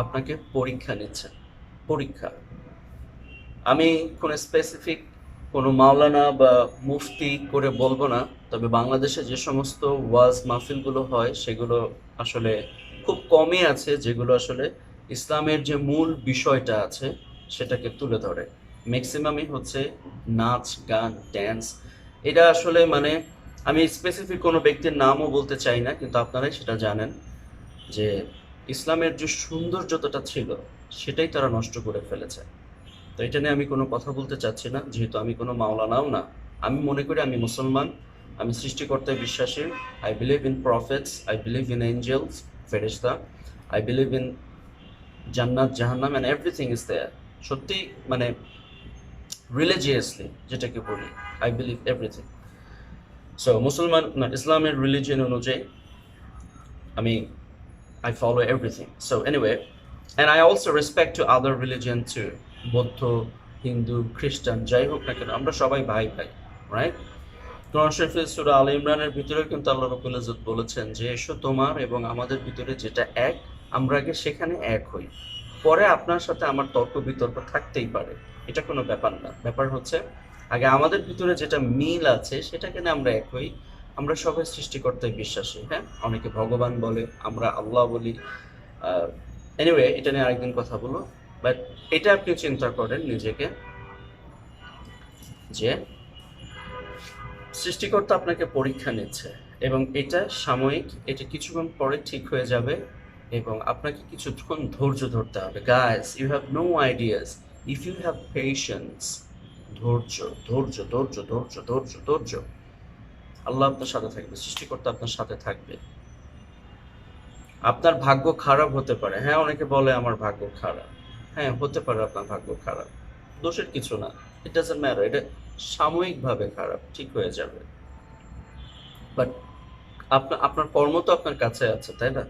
আপনাকে পরীক্ষা নিচ্ছেন। পরীক্ষা, আমি কোনো স্পেসিফিক কোনো মাওলানা বা মুফতি করে বলবো না, তবে বাংলাদেশে যে সমস্ত ওয়াজ মাহফিলগুলো হয় সেগুলো আসলে খুব কমই আছে যেগুলো আসলে ইসলামের যে মূল বিষয়টা আছে সেটাকে তুলে ধরে। ম্যাক্সিমামই হচ্ছে নাচ, গান, ড্যান্স। এটা আসলে মানে আমি স্পেসিফিক কোনো ব্যক্তির নামও বলতে চাই না, কিন্তু আপনারাই সেটা জানেন যে ইসলামের যে সৌন্দর্যতা ছিল সেটাই তারা নষ্ট করে ফেলেছে। তো এটা নিয়ে আমি কোনো কথা বলতে চাচ্ছি না, যেহেতু আমি কোনো মাওলানাও না। আমি মনে করি আমি মুসলমান, আমি সৃষ্টিকর্তায় বিশ্বাসী। I believe in prophets, I believe in angels, ফেরেশতা, আই বিলিভ ইন জান্নাত, জাহান্নাম, অ্যান্ড এভরিথিং ইজ দেয়ার। সত্যি মানে রিলিজিয়াসলি যেটাকে বলি, আই বিলিভ এভরিথিং। সো মুসলমান না, ইসলামের রিলিজিয়ন অনুযায়ী আমি I follow everything. So anyway, and I also respect to other religion too. বৌদ্ধ, হিন্দু, খ্রিস্টান, যাই হোক না কেন আমরা সবাই ভাই ভাই, রাইট? কোরআন শরীফে সূরা আলে ইমরানের ভিতরে কিন্তু আল্লাহ রাব্বুল ইজ্জত বলেছেন যে এসো তোমার এবং আমাদের ভিতরে যেটা এক, আমরা আগে সেখানে এক হই, পরে আপনার সাথে আমার তর্ক বিতর্ক থাকতেই পারে, এটা কোনো ব্যাপার না। ব্যাপার হচ্ছে আগে আমাদের ভিতরে যেটা মিল আছে সেটাকে নিয়ে আমরা এক হই। আমরা সবাই সৃষ্টিকর্তায় বিশ্বাসী, হ্যাঁ, অনেকে ভগবান বলে, আমরা আল্লাহ বলি। এনিওয়ে, এটা নিয়ে আরেকদিন কথা বলবো। বাট এটা আপনি চিন্তা করেন নিজেকে যে সৃষ্টিকর্তা আপনাকে পরীক্ষা নিচ্ছে এবং এটা সাময়িক, এটা কিছুক্ষণ পরে ঠিক হয়ে যাবে এবং আপনাকে কিছুক্ষণ ধৈর্য ধরতে হবে। Guys, you have no ideas if you have patience. ধৈর্য, ধৈর্য, ধৈর্য, ধৈর্য, ধৈর্য, ধৈর্য। আল্লাহ আপনার সাথে থাকবে, সৃষ্টিকর্তা আপনার সাথে থাকবে। আপনার ভাগ্য খারাপ হতে পারে, হ্যাঁ, অনেকে বলে আমার ভাগ্য খারাপ। হ্যাঁ, হতে পারে আপনার ভাগ্য খারাপ, দোষের কিছু না। ইট ডাজন্ট ম্যাটার, এটা সাময়িকভাবে খারাপ, ঠিক হয়ে যাবে। বাট আপনার আপনার কর্ম তো আপনার কাছে আছে, তাই না?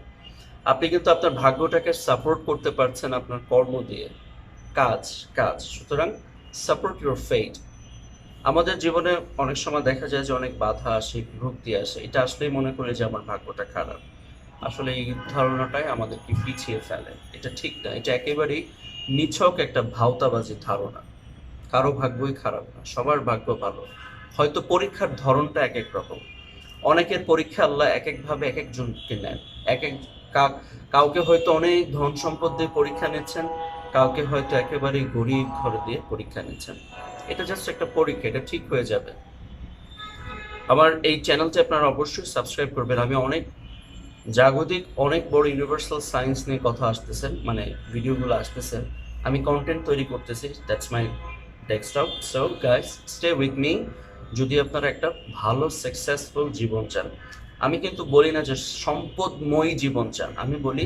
আপনি কিন্তু আপনার ভাগ্যটাকে সাপোর্ট করতে পারছেন আপনার কর্ম দিয়ে, কাজ, কাজ। সুতরাং সাপোর্ট ইউর ফেট। আমাদের জীবনে অনেক সময় দেখা যায় যে অনেক বাধা আসে, বিভক্তি আসে, এটা আসলেই মনে করে যে আমার ভাগ্যটা খারাপ। আসলে এই ধারণাটাই আমাদেরকে পিছিয়ে ফেলে। এটা ঠিক না, এটা একেবারেই নিছক একটা ভাওতাবাজি ধারণা। কারো ভাগ্যই খারাপ না, সবার ভাগ্য ভালো। হয়তো পরীক্ষার ধরনটা এক এক রকম। অনেকের পরীক্ষা আল্লাহ এক একভাবে এক একজনকে নেন। এক এক কাউকে হয়তো অনেক ধন সম্পদ দিয়ে পরীক্ষা নিচ্ছেন, কাউকে হয়তো একেবারেই গরিব ঘরে দিয়ে পরীক্ষা নিচ্ছেন। এটা জাস্ট একটা পরীক্ষা, এটা ঠিক হয়ে যাবে। আমার এই চ্যানেলটি আপনারা অবশ্যই সাবস্ক্রাইব করবেন। আমি অনেক জাগতিক, অনেক বড় ইউনিভার্সাল সায়েন্স নিয়ে কথা আসতেছেন, মানে ভিডিওগুলো আসতেছে, আমি কন্টেন্ট তৈরি করতেছি। That's my desktop. So guys, stay with me. যদি আপনারা একটা ভালো সাকসেসফুল জীবন চান, আমি কিন্তু বলি না যে সম্পদময়ী জীবন চান, আমি বলি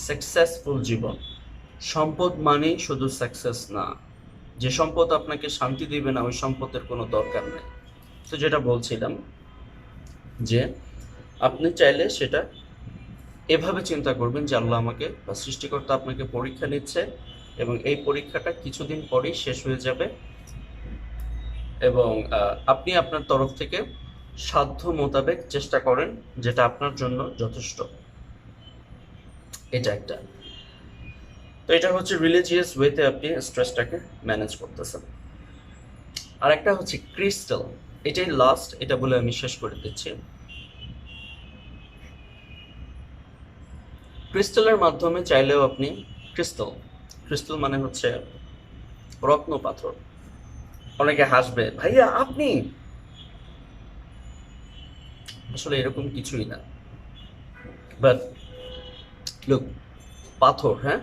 সাকসেসফুল জীবন। সম্পদ মানেই শুধু সাকসেস না। যে সম্পদ আপনাকে শান্তি দিবে না, ওই সম্পদের কোনো দরকার নেই। তো যেটা বলছিলাম যে আপনি চাইলে সেটা এভাবে চিন্তা করবেন যে আল্লাহ আমাকে বা সৃষ্টিকর্তা আপনাকে পরীক্ষা নিচ্ছে এবং এই পরীক্ষাটা কিছুদিন পরেই শেষ হয়ে যাবে এবং আপনি আপনার তরফ থেকে সাধ্য মোতাবেক চেষ্টা করেন যেটা আপনার জন্য যথেষ্ট। এটা একটা। তো এটা হচ্ছে রিলিজিয়াস ওয়েতে আপনি স্ট্রেসটাকে ম্যানেজ করতেছেন। আর একটা হচ্ছে ক্রিস্টাল, এটাই লাস্ট, এটা বলে আমি শেষ করে দিচ্ছি। ক্রিস্টালের মাধ্যমে চাইলেও আপনি ক্রিস্টাল, ক্রিস্টাল মানে হচ্ছে রত্ন পাথর। অনেকে হাসবে, ভাইয়া আপনি, আসলে এরকম কিছুই না। বাট লুক, পাথর, হ্যাঁ,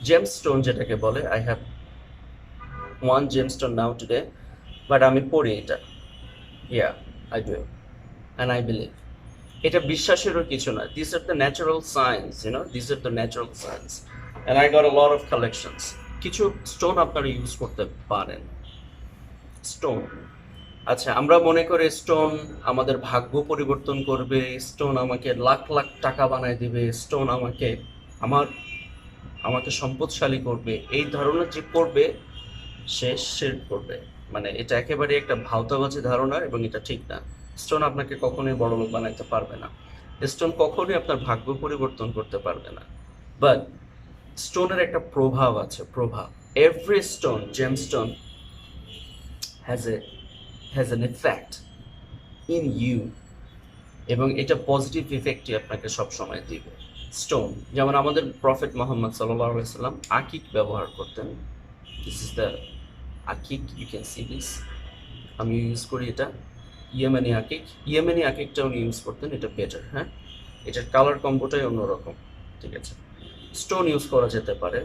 জেমস্টোন যেটাকে বলে, I have one gemstone now today, but আমি পড়ি এটা, yeah, I do and I believe. এটা বিশ্বাসেরও কিছু না, this are the natural science, this are the natural science, and I got a lot of collections. কিছু স্টোন আপনারা use করতে পারেন। স্টোন, আচ্ছা, আমরা মনে করি স্টোন আমাদের ভাগ্য পরিবর্তন করবে, স্টোন আমাকে লাখ লাখ টাকা বানায় দিবে, স্টোন আমাকে আমার আমাকে সম্পদশালী করবে, এই ধারণা যে করবে সে শিরক করবে। মানে এটা একেবারে একটা ভাওতাবাজি ধারণা এবং এটা ঠিক না। স্টোন আপনাকে কখনোই বড়লোক বানাইতে পারবে না, স্টোন কখনোই আপনার ভাগ্য পরিবর্তন করতে পারবে না। বাট স্টোনের একটা প্রভাব আছে, প্রভাব। Every stone, gemstone has an effect in you, এবং এটা পজিটিভ ইফেক্টই আপনাকে সবসময় দিবে। স্টোন, যেমন আমাদের প্রফেট মোহাম্মদ সাল্লাল্লাহু আলাইহি সাল্লাম আকিক ব্যবহার করতেন। দিস ইজ দ্য আকিক, ইউ ক্যান সি দিস, আমি ইউজ করি এটা, ইয়েমেনি আকিক। ইয়েমেনি আকিকটা উনি ইউজ করতেন, এটা বেটার, হ্যাঁ, এটার কালার কম্বোটাই অন্যরকম, ঠিক আছে। স্টোন ইউজ করা যেতে পারে।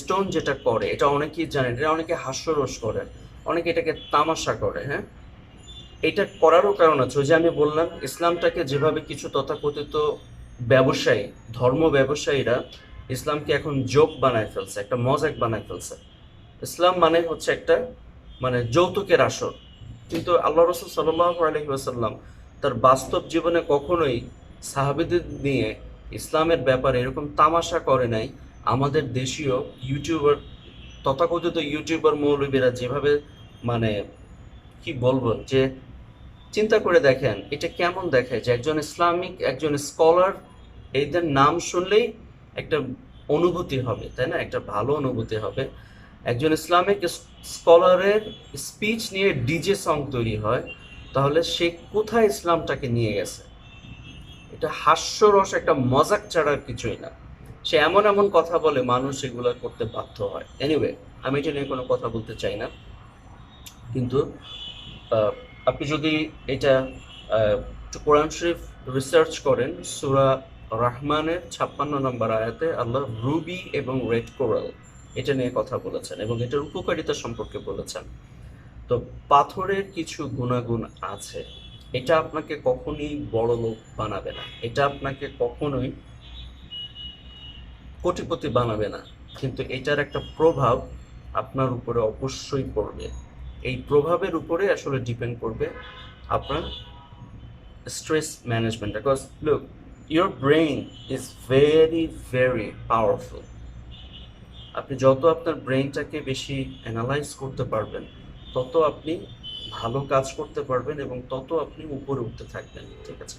স্টোন যেটা করে, এটা অনেকেই জানেন, এটা অনেকে হাস্যরস করে, অনেকে এটাকে তামাশা করে, হ্যাঁ। এটা করারও কারণ আছে, ওই যে আমি বললাম, ইসলামটাকে যেভাবে কিছু তথাকথিত ব্যবসায়ী, ধর্ম ব্যবসায়ীরা ইসলামকে এখন জোক বানায় ফেলছে, একটা মজাক বানায় ফেলছে। ইসলাম মানে হচ্ছে একটা, মানে যৌতুকের আসর। কিন্তু আল্লাহ রসুল সাল্লাল্লাহু আলাইহি ওয়াসাল্লাম তার বাস্তব জীবনে কখনোই সাহাবীদের নিয়ে ইসলামের ব্যাপারে এরকম তামাশা করে নাই। আমাদের দেশীয় ইউটিউবার, তথাকথিত ইউটিউবার মৌলবীরা যেভাবে, মানে কি বলবো, যে চিন্তা করে দেখেন এটা কেমন দেখায় যে একজন ইসলামিক, একজন স্কলার, এদের নাম শুনলেই একটা অনুভূতি হবে, তাই না, একটা ভালো অনুভূতি হবে। একজন ইসলামিক স্কলারের স্পিচ নিয়ে ডিজে সং তৈরি হয়, তাহলে সে কোথায় ইসলামটাকে নিয়ে গেছে? এটা হাস্যরস, একটা মজাক ছাড়া আর কিছুই না। সে এমন এমন কথা বলে, মানুষ এগুলো করতে বাধ্য হয়। এনিওয়ে, আমি এটা নিয়ে কোনো কথা বলতে চাই না, কিন্তু আহ, আপনি যদি এটা একটু কোরআন শরীফ রিসার্চ করেন, সূরা রহমানের 56 নম্বর আয়াতে আল্লাহ রুবি এবং রেড কোরাল এটা নিয়ে কথা বলেছেন এবং এটার উপকারিতা সম্পর্কে বলেছেন। তো পাথরের কিছু গুণাগুণ আছে, এটা আপনাকে কখনোই বড়লোক বানাবে না, এটা আপনাকে কখনোই কোটিপতি বানাবে না, কিন্তু এটার একটা প্রভাব আপনার উপরে অবশ্যই পড়বে। এই প্রভাবের উপরে আসলে ডিপেন্ড করবে আপনার stress management. Because look, your brain is very very powerful. আপনি যত আপনার ব্রেইনটাকে বেশি অ্যানালাইজ করতে পারবেন, তত আপনি ভালো কাজ করতে পারবেন এবং তত আপনি উপরে উঠতে থাকবেন, ঠিক আছে।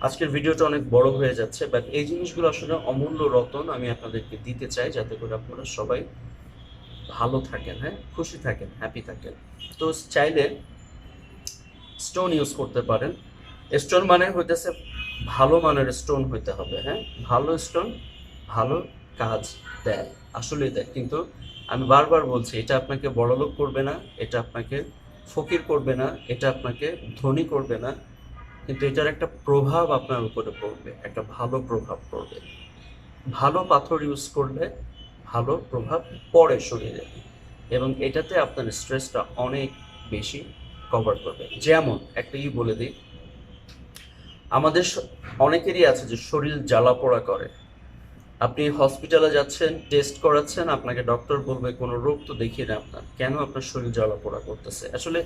আজকের ভিডিওটা অনেক বড় হয়ে যাচ্ছে, বাট এই জিনিসগুলো আসলে অমূল্য রতন আমি আপনাদেরকে দিতে চাই, যাতে করে আপনারা সবাই ভালো থাকেন, হ্যাঁ, খুশি থাকেন, হ্যাপি থাকেন। তো চাইলে স্টোন ইউজ করতে পারেন। স্টোন মানে হইতেছে ভালো মানের স্টোন হইতে হবে, হ্যাঁ, ভালো স্টোন ভালো কাজ দেয়, আসলেই দেয়। কিন্তু আমি বারবার বলছি, এটা আপনাকে বড়লোক করবে না, এটা আপনাকে ফকির করবে না, এটা আপনাকে ধনী করবে না, কিন্তু এটার একটা প্রভাব আপনার উপরে পড়বে, একটা ভালো প্রভাব পড়বে। ভালো পাথর ইউজ করলে ভালো প্রভাব পড়ে শরীরে, এবং এটাতে আপনার স্ট্রেসটা অনেক বেশি কভার করবে। যেমন একটা বলে দিই, আমাদের অনেকেরই আছে যে শরীর জ্বালা পোড়া করে। আপনি হসপিটালে যাচ্ছেন, টেস্ট করাচ্ছেন, আপনাকে ডক্টর বলবে কোনো রোগ তো দেখিয়ে না আপনার, কেন আপনার শরীর জ্বালা পোড়া করতেছে? আসলে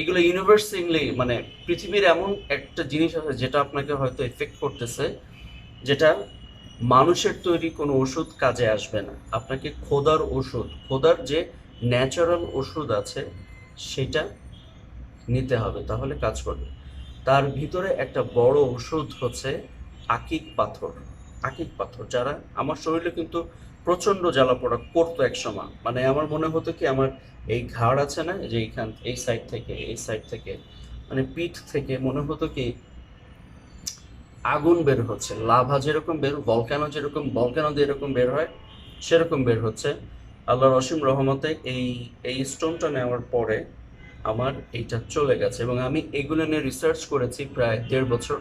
এগুলো ইউনিভার্সালি, মানে পৃথিবীর এমন একটা জিনিস আছে যেটা আপনাকে হয়তো এফেক্ট করতেছে, যেটা মানুষের তৈরি কোনো ওষুধ কাজে আসবে না। আপনাকে খোদার ওষুধ, খোদার যে ন্যাচারাল ওষুধ আছে সেটা নিতে হবে, তাহলে কাজ করবে। তার ভিতরে একটা বড় ওষুধ হচ্ছে আকিক পাথর। আকিক পাথর, যারা আমার শরীরে কিন্তু প্রচন্ড জ্বালা পোড়া করতো এক সময়, মানে আমার মনে হতো কি আমার এই ঘাড় আছে না, যে এইখান এই সাইড থেকে মানে পিঠ থেকে মনে হতো কি আগুন বের হচ্ছে, লাভা যেরকম বের, ভলক্যানো যেরকম বের হয় সেরকম বের হচ্ছে। আল্লাহর অসীম রহমতে এই স্টোনটা নেওয়ার পরে আমার এইটা চলে গেছে, এবং আমি এগুলো নিয়ে রিসার্চ করেছি প্রায় 1.5 বছর।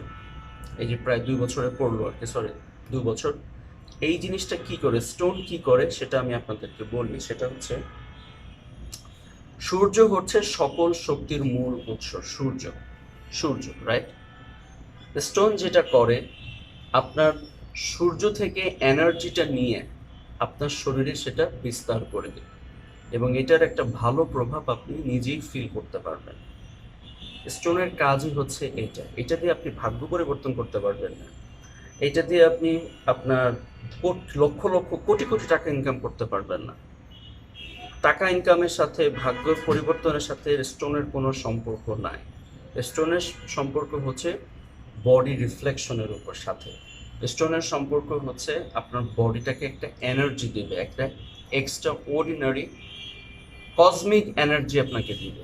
এই যে প্রায় 2 বছরে পড়লো আর কি, সরি 2 বছর। এই জিনিসটা কি করে, স্টোন কি করে সেটা আমি আপনাদেরকে বলি। সেটা হচ্ছে সূর্য হচ্ছে সকল শক্তির মূল উৎস, সূর্য রাইট। স্টোন যেটা করে, আপনার সূর্য থেকে এনার্জিটা নিয়ে আপনার শরীরে সেটা বিস্তার করে দেবে, এবং এটার একটা ভালো প্রভাব আপনি নিজেই ফিল করতে পারবেন। স্টোনের কাজই হচ্ছে এটা দিয়ে আপনি ভাগ্য পরিবর্তন করতে পারবেন না, এটা দিয়ে আপনি আপনার লক্ষ লক্ষ কোটি কোটি টাকা ইনকাম করতে পারবেন না। টাকা ইনকামের সাথে ভাগ্য পরিবর্তনের সাথে স্টোনের কোনো সম্পর্ক নাই। স্টোনের সম্পর্ক হচ্ছে বডি রিফ্লেকশনের উপর সাথে। স্টোনের সম্পর্ক হচ্ছে আপনার বডিটাকে একটা এনার্জি দেবে, একটা এক্সট্রা অর্ডিনারি কসমিক এনার্জি আপনাকে দিবে।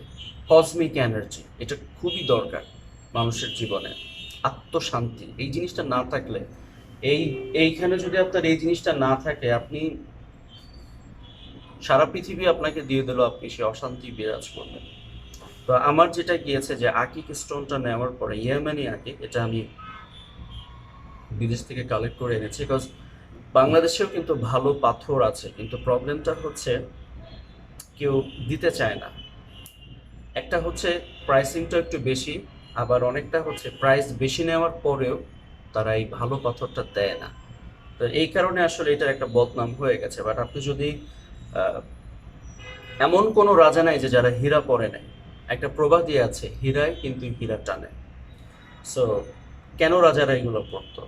কসমিক এনার্জি এটা খুবই দরকার মানুষের জীবনে। আত্মশান্তি এই জিনিসটা না থাকলে, এইখানে যদি আপনার এই জিনিসটা না থাকে, আপনি সারা পৃথিবী আপনাকে দিয়ে দিল, আপনি সে অশান্তি বিরাজ করবেন। তো আমার যেটা গিয়েছে যে আকিক স্টোনটা নেওয়ার পরে, ইয়েমেনি আকিক, এটা আমি বিদেশ থেকে কালেক্ট করে এনেছি, বিকজ বাংলাদেশেও কিন্তু ভালো পাথর আছে, কিন্তু প্রবলেমটা হচ্ছে কেউ দিতে চায় না। একটা হচ্ছে প্রাইসিংটা একটু বেশি, আবার অনেকটা হচ্ছে প্রাইস বেশি নেওয়ার পরেও তারা এই ভালো পাথরটা দেয় না। তো এই কারণে আসলে এটার একটা বদনাম হয়ে গেছে। বাট আপনি যদি এমন কোনো রাজা নাই যে যারা হীরা পরে নেয়, একটা প্রবাদই আছে, হীরায় কিন্তু হীরা টানে। সো কেন রাজারা এগুলো পড়তো?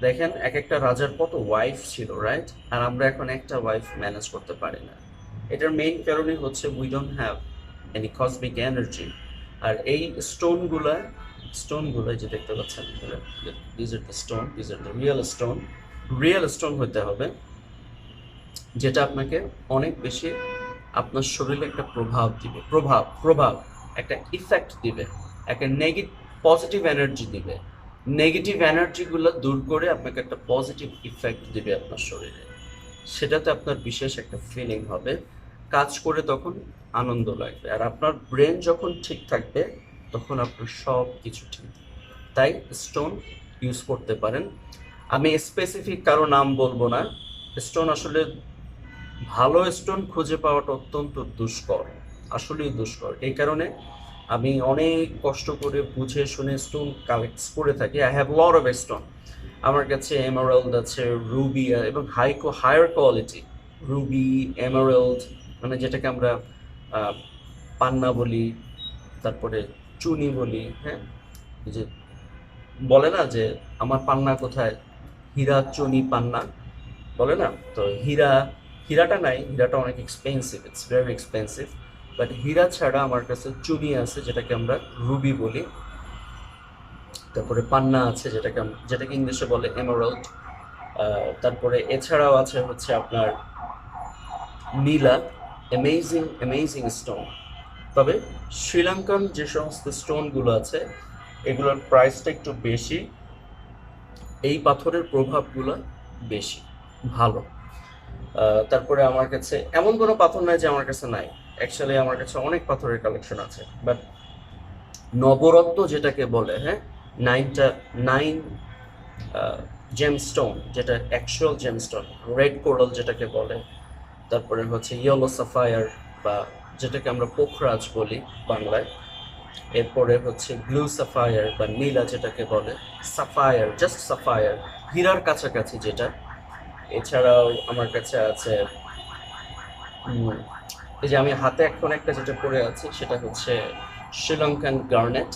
দেখেন এক একটা রাজার কত ওয়াইফ ছিল, রাইট? আর আমরা এখন একটা ওয়াইফ ম্যানেজ করতে পারি না। এটার মেইন কারণই হচ্ছে we don't have any cosmic energy. আর এই স্টোনগুলো যে দেখতে পাচ্ছেন, this are the stone, this are the real stone হতে হবে, যেটা আপনাকে অনেক বেশি আপনার শরীরে একটা প্রভাব দিবে, প্রভাব একটা ইফেক্ট দিবে, একটা পজিটিভ এনার্জি দিবে। নেগেটিভ এনার্জিগুলো দূর করে আপনাকে একটা পজিটিভ ইফেক্ট দিবে আপনার শরীরে। সেটাতে আপনার বিশেষ একটা ফিলিং হবে, কাজ করে তখন আনন্দ লাগবে। আর আপনার ব্রেন যখন ঠিক থাকবে তখন আপনার সব কিছু ঠিক। তাই স্টোন ইউজ করতে পারেন। আমি স্পেসিফিক কারো নাম বলবো না। স্টোন আসলে ভালো স্টোন খুঁজে পাওয়াটা অত্যন্ত দুষ্কর, আসলেই দুষ্কর। এই কারণে আমি অনেক কষ্ট করে বুঝে শুনে স্টোন কালেক্ট করে থাকি। I have lot of stone. আমার কাছে এমারাল্ড আছে, রুবি, এবং হায়ার কোয়ালিটি রুবি, এমারাল্ড, মানে যেটাকে আমরা পান্না বলি, তারপরে চুনি বলি। হ্যাঁ, যে বলে না যে আমার পান্না কোথায়, হীরা চুনি পান্না বলে না? তো হীরাটা নাই, হীরাটা অনেক expensive, it's very expensive. But হীরা ছাড়া আমার কাছে চুনি আছে, যেটাকে আমরা রুবি বলি। তারপরে পান্না আছে, যেটাকে ইংলিশে বলে এমারাল্ড। তারপরে এছাড়াও আছে হচ্ছে আপনার নীলা, অ্যামেজিং স্টোন। তবে শ্রীলঙ্কান যে সমস্ত স্টোনগুলো আছে এগুলোর প্রাইসটা একটু বেশি, এই পাথরের প্রভাবগুলো বেশি ভালো। তারপরে আমার কাছে এমন কোনো পাথর নাই যে আমার কাছে নাই, অ্যাকচুয়ালি আমার কাছে অনেক পাথরের কালেকশন আছে। বাট নবরত্ন যেটাকে বলে, হ্যাঁ, 9 জেমস্টোন, যেটা অ্যাকচুয়াল জেমস্টোন, রেড কোরাল যেটাকে বলে, তারপরে হচ্ছে ইয়েলো সাফায়ার বা যেটাকে আমরা পোখরাজ বলি বাংলায়, এরপরে হচ্ছে ব্লু সাফায়ার বা নীলা যেটাকে বলে, সাফায়ার, জাস্ট সাফায়ার, হীরার কাছাকাছি যেটা। এছাড়াও আমার কাছে আছে এই যে আমি হাতে এখন একটা যেটা পরে আছি, সেটা হচ্ছে শ্রীলঙ্কান গার্নেট,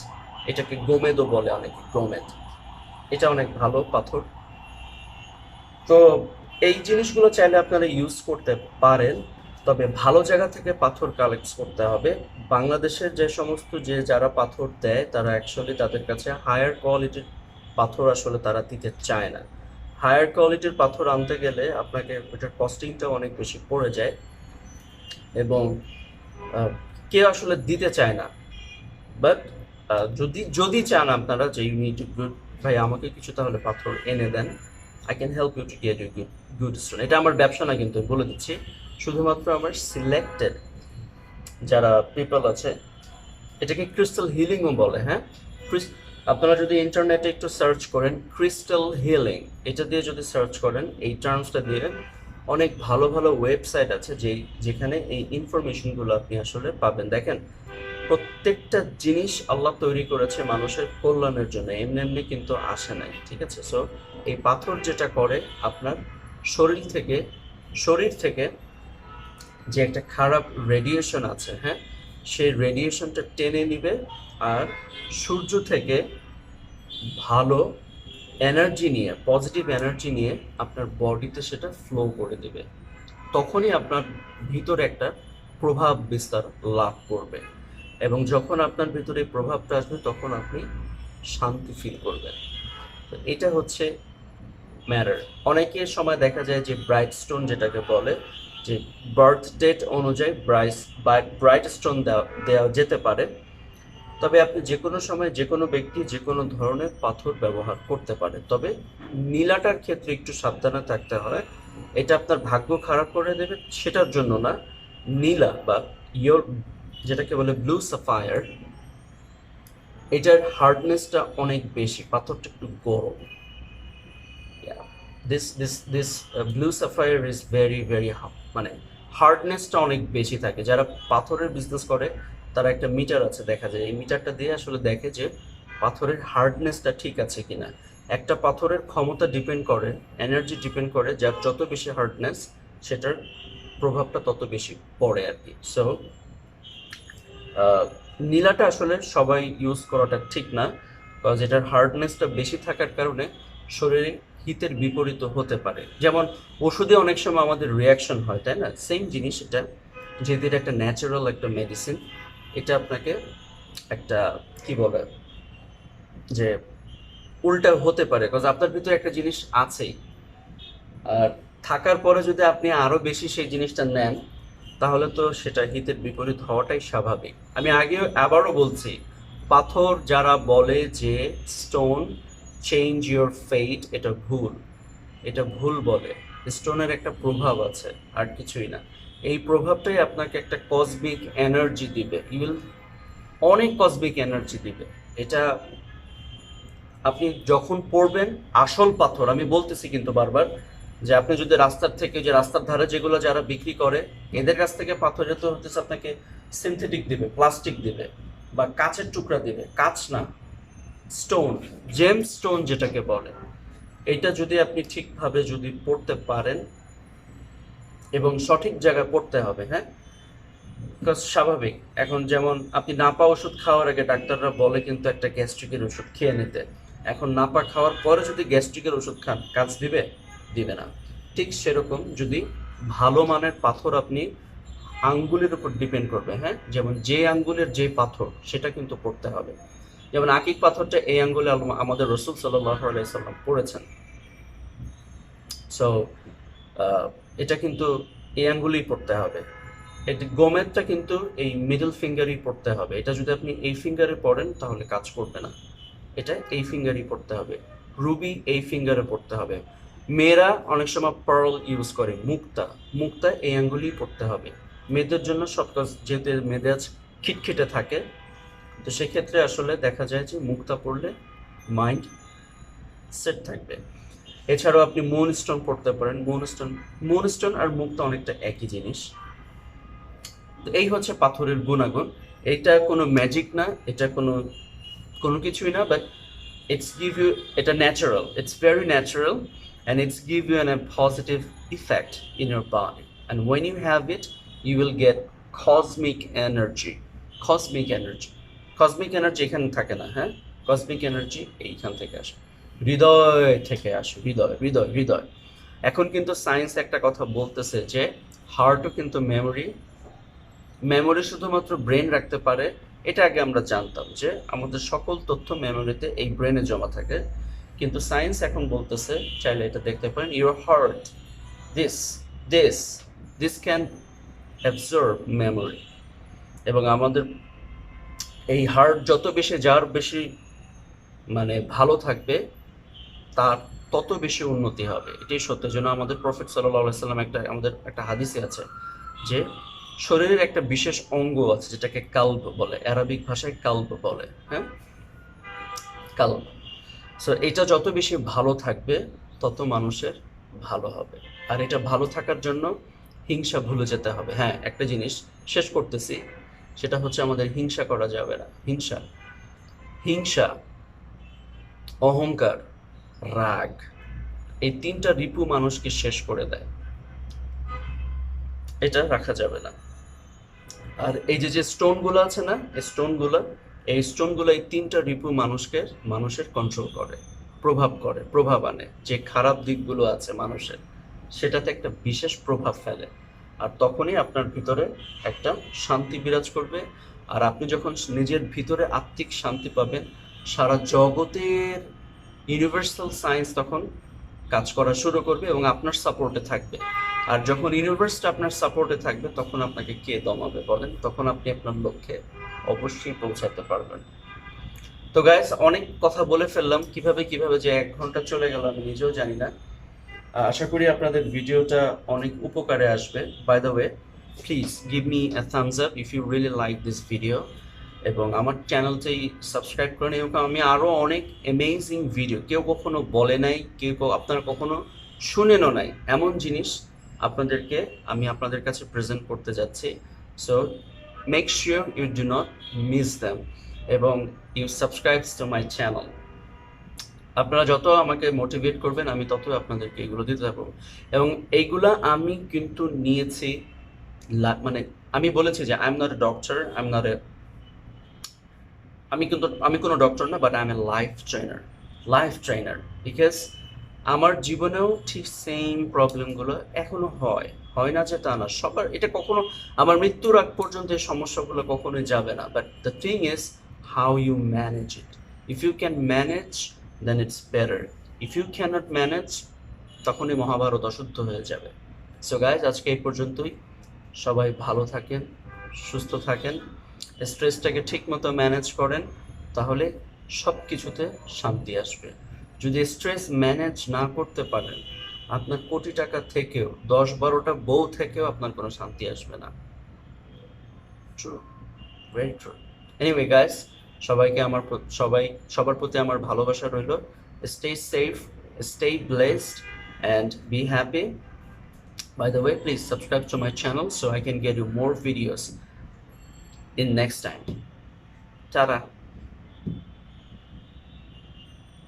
এটাকে গোমেদও বলে অনেকে, গোমেদ। এটা অনেক ভালো পাথর। তো এই জিনিসগুলো চাইলে আপনারা ইউজ করতে পারেন, তবে ভালো জায়গা থেকে পাথর কালেক্ট করতে হবে। বাংলাদেশের যারা পাথর দেয় তারা অ্যাকচুয়ালি তাদের কাছে হায়ার কোয়ালিটির পাথর আসলে তারা দিতে চায় না। হায়ার কোয়ালিটির পাথর আনতে গেলে আপনাকে ওটার কস্টিংটা অনেক বেশি পড়ে যায়, এবং কেউ আসলে দিতে চায় না। বাট যদি যদি চান আপনারা যে ইউ নিড গুড, ভাই আমাকে কিছু তাহলে পাথর এনে দেন, I can help you to get you good good stone. এটা আমার ব্যবসা না, কিন্তু বলে দিচ্ছি, শুধুমাত্র আমার সিলেক্টেড যারা পিপল আছে, এটাকে ক্রিস্টাল হিলিংও বলে। হ্যাঁ, আপনারা যদি ইন্টারনেটে একটু সার্চ করেন ক্রিস্টাল হিলিং, এটা দিয়ে যদি সার্চ করেন এই টার্মসটা দিয়ে, অনেক ভালো ভালো ওয়েবসাইট আছে যেখানে এই ইনফরমেশনগুলো আপনি আসলে পাবেন। দেখেন, প্রত্যেকটা জিনিস আল্লাহ তৈরি করেছে মানুষের কল্যাণের জন্য, এমনি এমনি কিন্তু আসে নাই, ঠিক আছে? সো এই পাথর যেটা করে, আপনার শরীর থেকে যে একটা খারাপ রেডিয়েশন আছে, হ্যাঁ, সেই রেডিয়েশনটা টেনে নিবে, আর সূর্য থেকে ভালো এনার্জি নিয়ে, পজিটিভ এনার্জি নিয়ে আপনার বডিতে সেটা ফ্লো করে দেবে। তখনই আপনার ভিতরে একটা প্রভাব বিস্তার লাভ করবে, এবং যখন আপনার ভিতরে এই প্রভাবটা আসবে তখন আপনি শান্তি ফিল করবেন। তো এটা হচ্ছে ম্যাটার। অনেকের সময় দেখা যায় যে ব্রাইট স্টোন যেটাকে বলে, যে বার্থ ডেট অনুযায়ী ব্রাইট স্টোন দেওয়া যেতে পারে, তবে আপনি যে কোনো সময় যে কোনো ব্যক্তি যে কোনো ধরনের পাথর ব্যবহার করতে পারে। তবে নীলাটার ক্ষেত্রে একটু সাবধানে থাকতে হয়, এটা আপনার ভাগ্য খারাপ করে দেবে সেটার জন্য না। নীলা বা ইয়োর যেটাকে বলে ব্লু সাফায়ার, এটার হার্ডনেসটা অনেক বেশি, পাথরটা একটু গরম। This blue Sapphire is very very, মানে হার্ডনেসটা অনেক বেশি থাকে। যারা পাথরের বিজনেস করে তারা একটা মিটার আছে, দেখা যায় এই মিটারটা দিয়ে আসলে দেখে যে পাথরের হার্ডনেসটা ঠিক আছে কিনা। একটা পাথরের ক্ষমতা ডিপেন্ড করে, এনার্জি ডিপেন্ড করে, যার যত বেশি হার্ডনেস সেটার প্রভাবটা তত বেশি পড়ে আর কি। সো নীলাটা আসলে সবাই ইউজ করাটা ঠিক না, কারণ এটার হার্ডনেসটা বেশি থাকার কারণে শরীরে হিতের বিপরীত হতে পারে। যেমন ওষুধে অনেক সময় আমাদের রিয়াকশন হয়, তাই না? সেম জিনিস এটা, যেহেতু এটা একটা ন্যাচারাল একটা মেডিসিন, এটা আপনাকে একটা কি বলে যে উল্টা হতে পারে, কারণ আপনার ভিতরে একটা জিনিস আছেই, আর থাকার পরে যদি আপনি আরো বেশি সেই জিনিসটা নেন তাহলে তো সেটা হিতের বিপরীত হওয়াটাই স্বাভাবিক। আমি আবারও বলছি, পাথর যারা বলে যে স্টোন চেঞ্জ ইউর ফেট, এটা ভুল বলে। স্টোনের একটা প্রভাব আছে, আর কিছুই না। এই প্রভাবটাই আপনাকে একটা কসমিক এনার্জি দিবে, অনেক কসমিক এনার্জি দিবে। এটা আপনি যখন পড়বেন আসল পাথর, আমি বলতেছি কিন্তু বারবার, যে আপনি যদি রাস্তার থেকে, যে রাস্তার ধারে যেগুলো যারা বিক্রি করে এদের কাছ থেকে পাথর যেতে হতেছে আপনাকে সিনথেটিক দিবে, প্লাস্টিক দিবে, বা কাচের টুকরা দিবে। কাচ না, স্টোন, জেম স্টোন যেটাকে বলে, এটা যদি আপনি ঠিকভাবে যদি পড়তে পারেন, এবং সঠিক জায়গায় পড়তে হবে, হ্যাঁ, স্বাভাবিক। এখন যেমন আপনি নাপা ওষুধ খাওয়ার আগে ডাক্তাররা বলে কিন্তু একটা গ্যাস্ট্রিকের ওষুধ খেয়ে নিতে, এখন নাপা খাওয়ার পরে যদি গ্যাস্ট্রিকের ওষুধ খান, কাজ দিবে? দিবে না। ঠিক সেরকম যদি ভালো মানের পাথর আপনি, আঙ্গুলের উপর ডিপেন্ড করবে, হ্যাঁ, যেমন যে আঙ্গুলের যে পাথর সেটা কিন্তু পড়তে হবে। যেমন আকিক পাথরটা এই আঙ্গুলে আমাদের রসুল সাল্লাল্লাহু আলাইহি সাল্লাম পড়েছেন। সো এটা কিন্তু এই আঙ্গুলেই পড়তে হবে। এটা গোমেদটা কিন্তু এই মিডল ফিঙ্গারই পড়তে হবে। এটা যদি আপনি এই ফিঙ্গারে পড়েন তাহলে কাজ করবে না, এটা এই ফিঙ্গারই পড়তে হবে। রুবি এই ফিঙ্গারে পড়তে হবে। মেয়েরা অনেক সময় পার্ল ইউজ করে, মুক্তা এই আঙ্গুলেই পড়তে হবে। মেয়েদের জন্য সব কাজ, যেহেতু মেয়েদের খিটখিটে থাকে, তো সেক্ষেত্রে আসলে দেখা যায় যে মুক্তা পড়লে মাইন্ড সেট থাকবে। এছাড়াও আপনি মুন স্টোন পড়তে পারেন। মুন স্টোন আর মুক্তা অনেকটা একই জিনিস। তো এই হচ্ছে পাথরের গুণাগুণ। এটা কোনো ম্যাজিক না, এটা কোনো কিছুই না, বাট এটা natural, it's very natural, and it's give you a positive effect in your body, and when you have it you will get cosmic energy. cosmic energy এখানে থাকে না, হ্যাঁ, cosmic energy এইখান থেকে আসে, হৃদয় থেকে আসে, হৃদয়। এখন কিন্তু সায়েন্স একটা কথা বলতেছে যে হার্টও কিন্তু মেমোরি শুধুমাত্র ব্রেন রাখতে পারে। এটা আগে আমরা জানতাম যে আমাদের সকল তথ্য মেমোরিতে এই ব্রেনে জমা থাকে, কিন্তু সায়েন্স এখন বলতেছে, চাইলে এটা দেখতে পারেন, your heart this this this can absorb memory. এবং আমাদের এই হার্ট যত বেশি, যার বেশি মানে ভালো থাকবে, তার তত বেশি উন্নতি হবে। এটাই সত্য। যেন আমাদের প্রফেট সাল্লাল্লাহু আলাইহি সাল্লাম আমাদের একটা হাদিসে আছে যে শরীরের একটা বিশেষ অঙ্গ আছে যেটাকে কালব বলে, আরবিক ভাষায় কালব বলে, হ্যাঁ, কালব। সো এটা যত বেশি ভালো থাকবে তত মানুষের ভালো হবে। আর এটা ভালো থাকার জন্য হিংসা ভুলে যেতে হবে। হ্যাঁ, একটা জিনিস শেষ করতেছি, সেটা হচ্ছে আমাদের হিংসা করা যাবে না। হিংসা হিংসা অহংকার, রাগ, এই তিনটা রিপু মানুষকে শেষ করে দেয়। এটা রাখা যাবে না। আর এই যে স্টোনগুলো আছে না, এই স্টোনগুলো এই তিনটা রিপু মানুষের কন্ট্রোল করে, প্রভাব আনে। যে খারাপ দিকগুলো আছে মানুষের, সেটাতে একটা বিশেষ প্রভাব ফেলে। আর তখনই আপনার ভিতরে একটা শান্তি বিরাজ করবে। আর আপনি যখন নিজের ভিতরে আত্মিক শান্তি পাবেন, সারা জগতের ইউনিভার্সাল সায়েন্স তখন কাজ করা শুরু করবে এবং আপনার সাপোর্টে থাকবে। আর যখন ইউনিভার্সটা আপনার সাপোর্টে থাকবে, তখন আপনাকে কে দমাবে বলেন? তখন আপনি আপনার লক্ষ্যে অবশ্যই পৌঁছাতে পারবেন। তো গাইস, অনেক কথা বলে ফেললাম। কিভাবে যে 1 ঘন্টা চলে গেল আমি নিজেও জানি না। আশা করি আপনাদের ভিডিওটা অনেক উপকারে আসবে। By the way, please give me a thumbs up if you really like this video, এবং আমার চ্যানেলটি সাবস্ক্রাইব করে নিন। এবং আমি আরও অনেক অ্যামেজিং ভিডিও, কেউ কখনো বলে নাই, আপনারা কখনো শুনেনও নাই, এমন জিনিস আমি আপনাদের কাছে প্রেজেন্ট করতে যাচ্ছি। So make sure you do not miss them, এবং you subscribe to my channel. আপনারা যত আমাকে মোটিভেট করবেন, আমি তত আপনাদেরকে এগুলো দিতে পারবো। এবং এইগুলা আমি কিন্তু নিয়েছি, মানে আমি বলেছি যে I am not a doctor, আমি কোনো ডক্টর না, but I M A life trainer. Because আমার জীবনেও ঠিক সেম প্রবলেমগুলো এখনো হয় না যে তা না, সবার এটা কখনো, আমার মৃত্যুর আগ পর্যন্ত এই সমস্যাগুলো কখনোই যাবে না। But the thing is how you manage it. If you can manage, then it's better. If you can't manage, তখনই মহাভারত অশুদ্ধ হয়ে যাবে। সো গাইজ, আজকে এই পর্যন্তই। সবাই ভালো থাকেন, সুস্থ থাকেন, স্ট্রেসটাকে ঠিক মতো ম্যানেজ করেন, তাহলে সব কিছুতে শান্তি আসবে। যদি স্ট্রেস ম্যানেজ না করতে পারেন, আপনার কোটি টাকা থেকেও, 10-12টা বউ থেকেও আপনার কোনো শান্তি আসবে না। True, very true. Anyway guys, সবার প্রতি আমার ভালোবাসা রইল। Stay safe, stay blessed, and be happy. By the way, please subscribe to my channel so I can get you more videos in next time. Ta-da!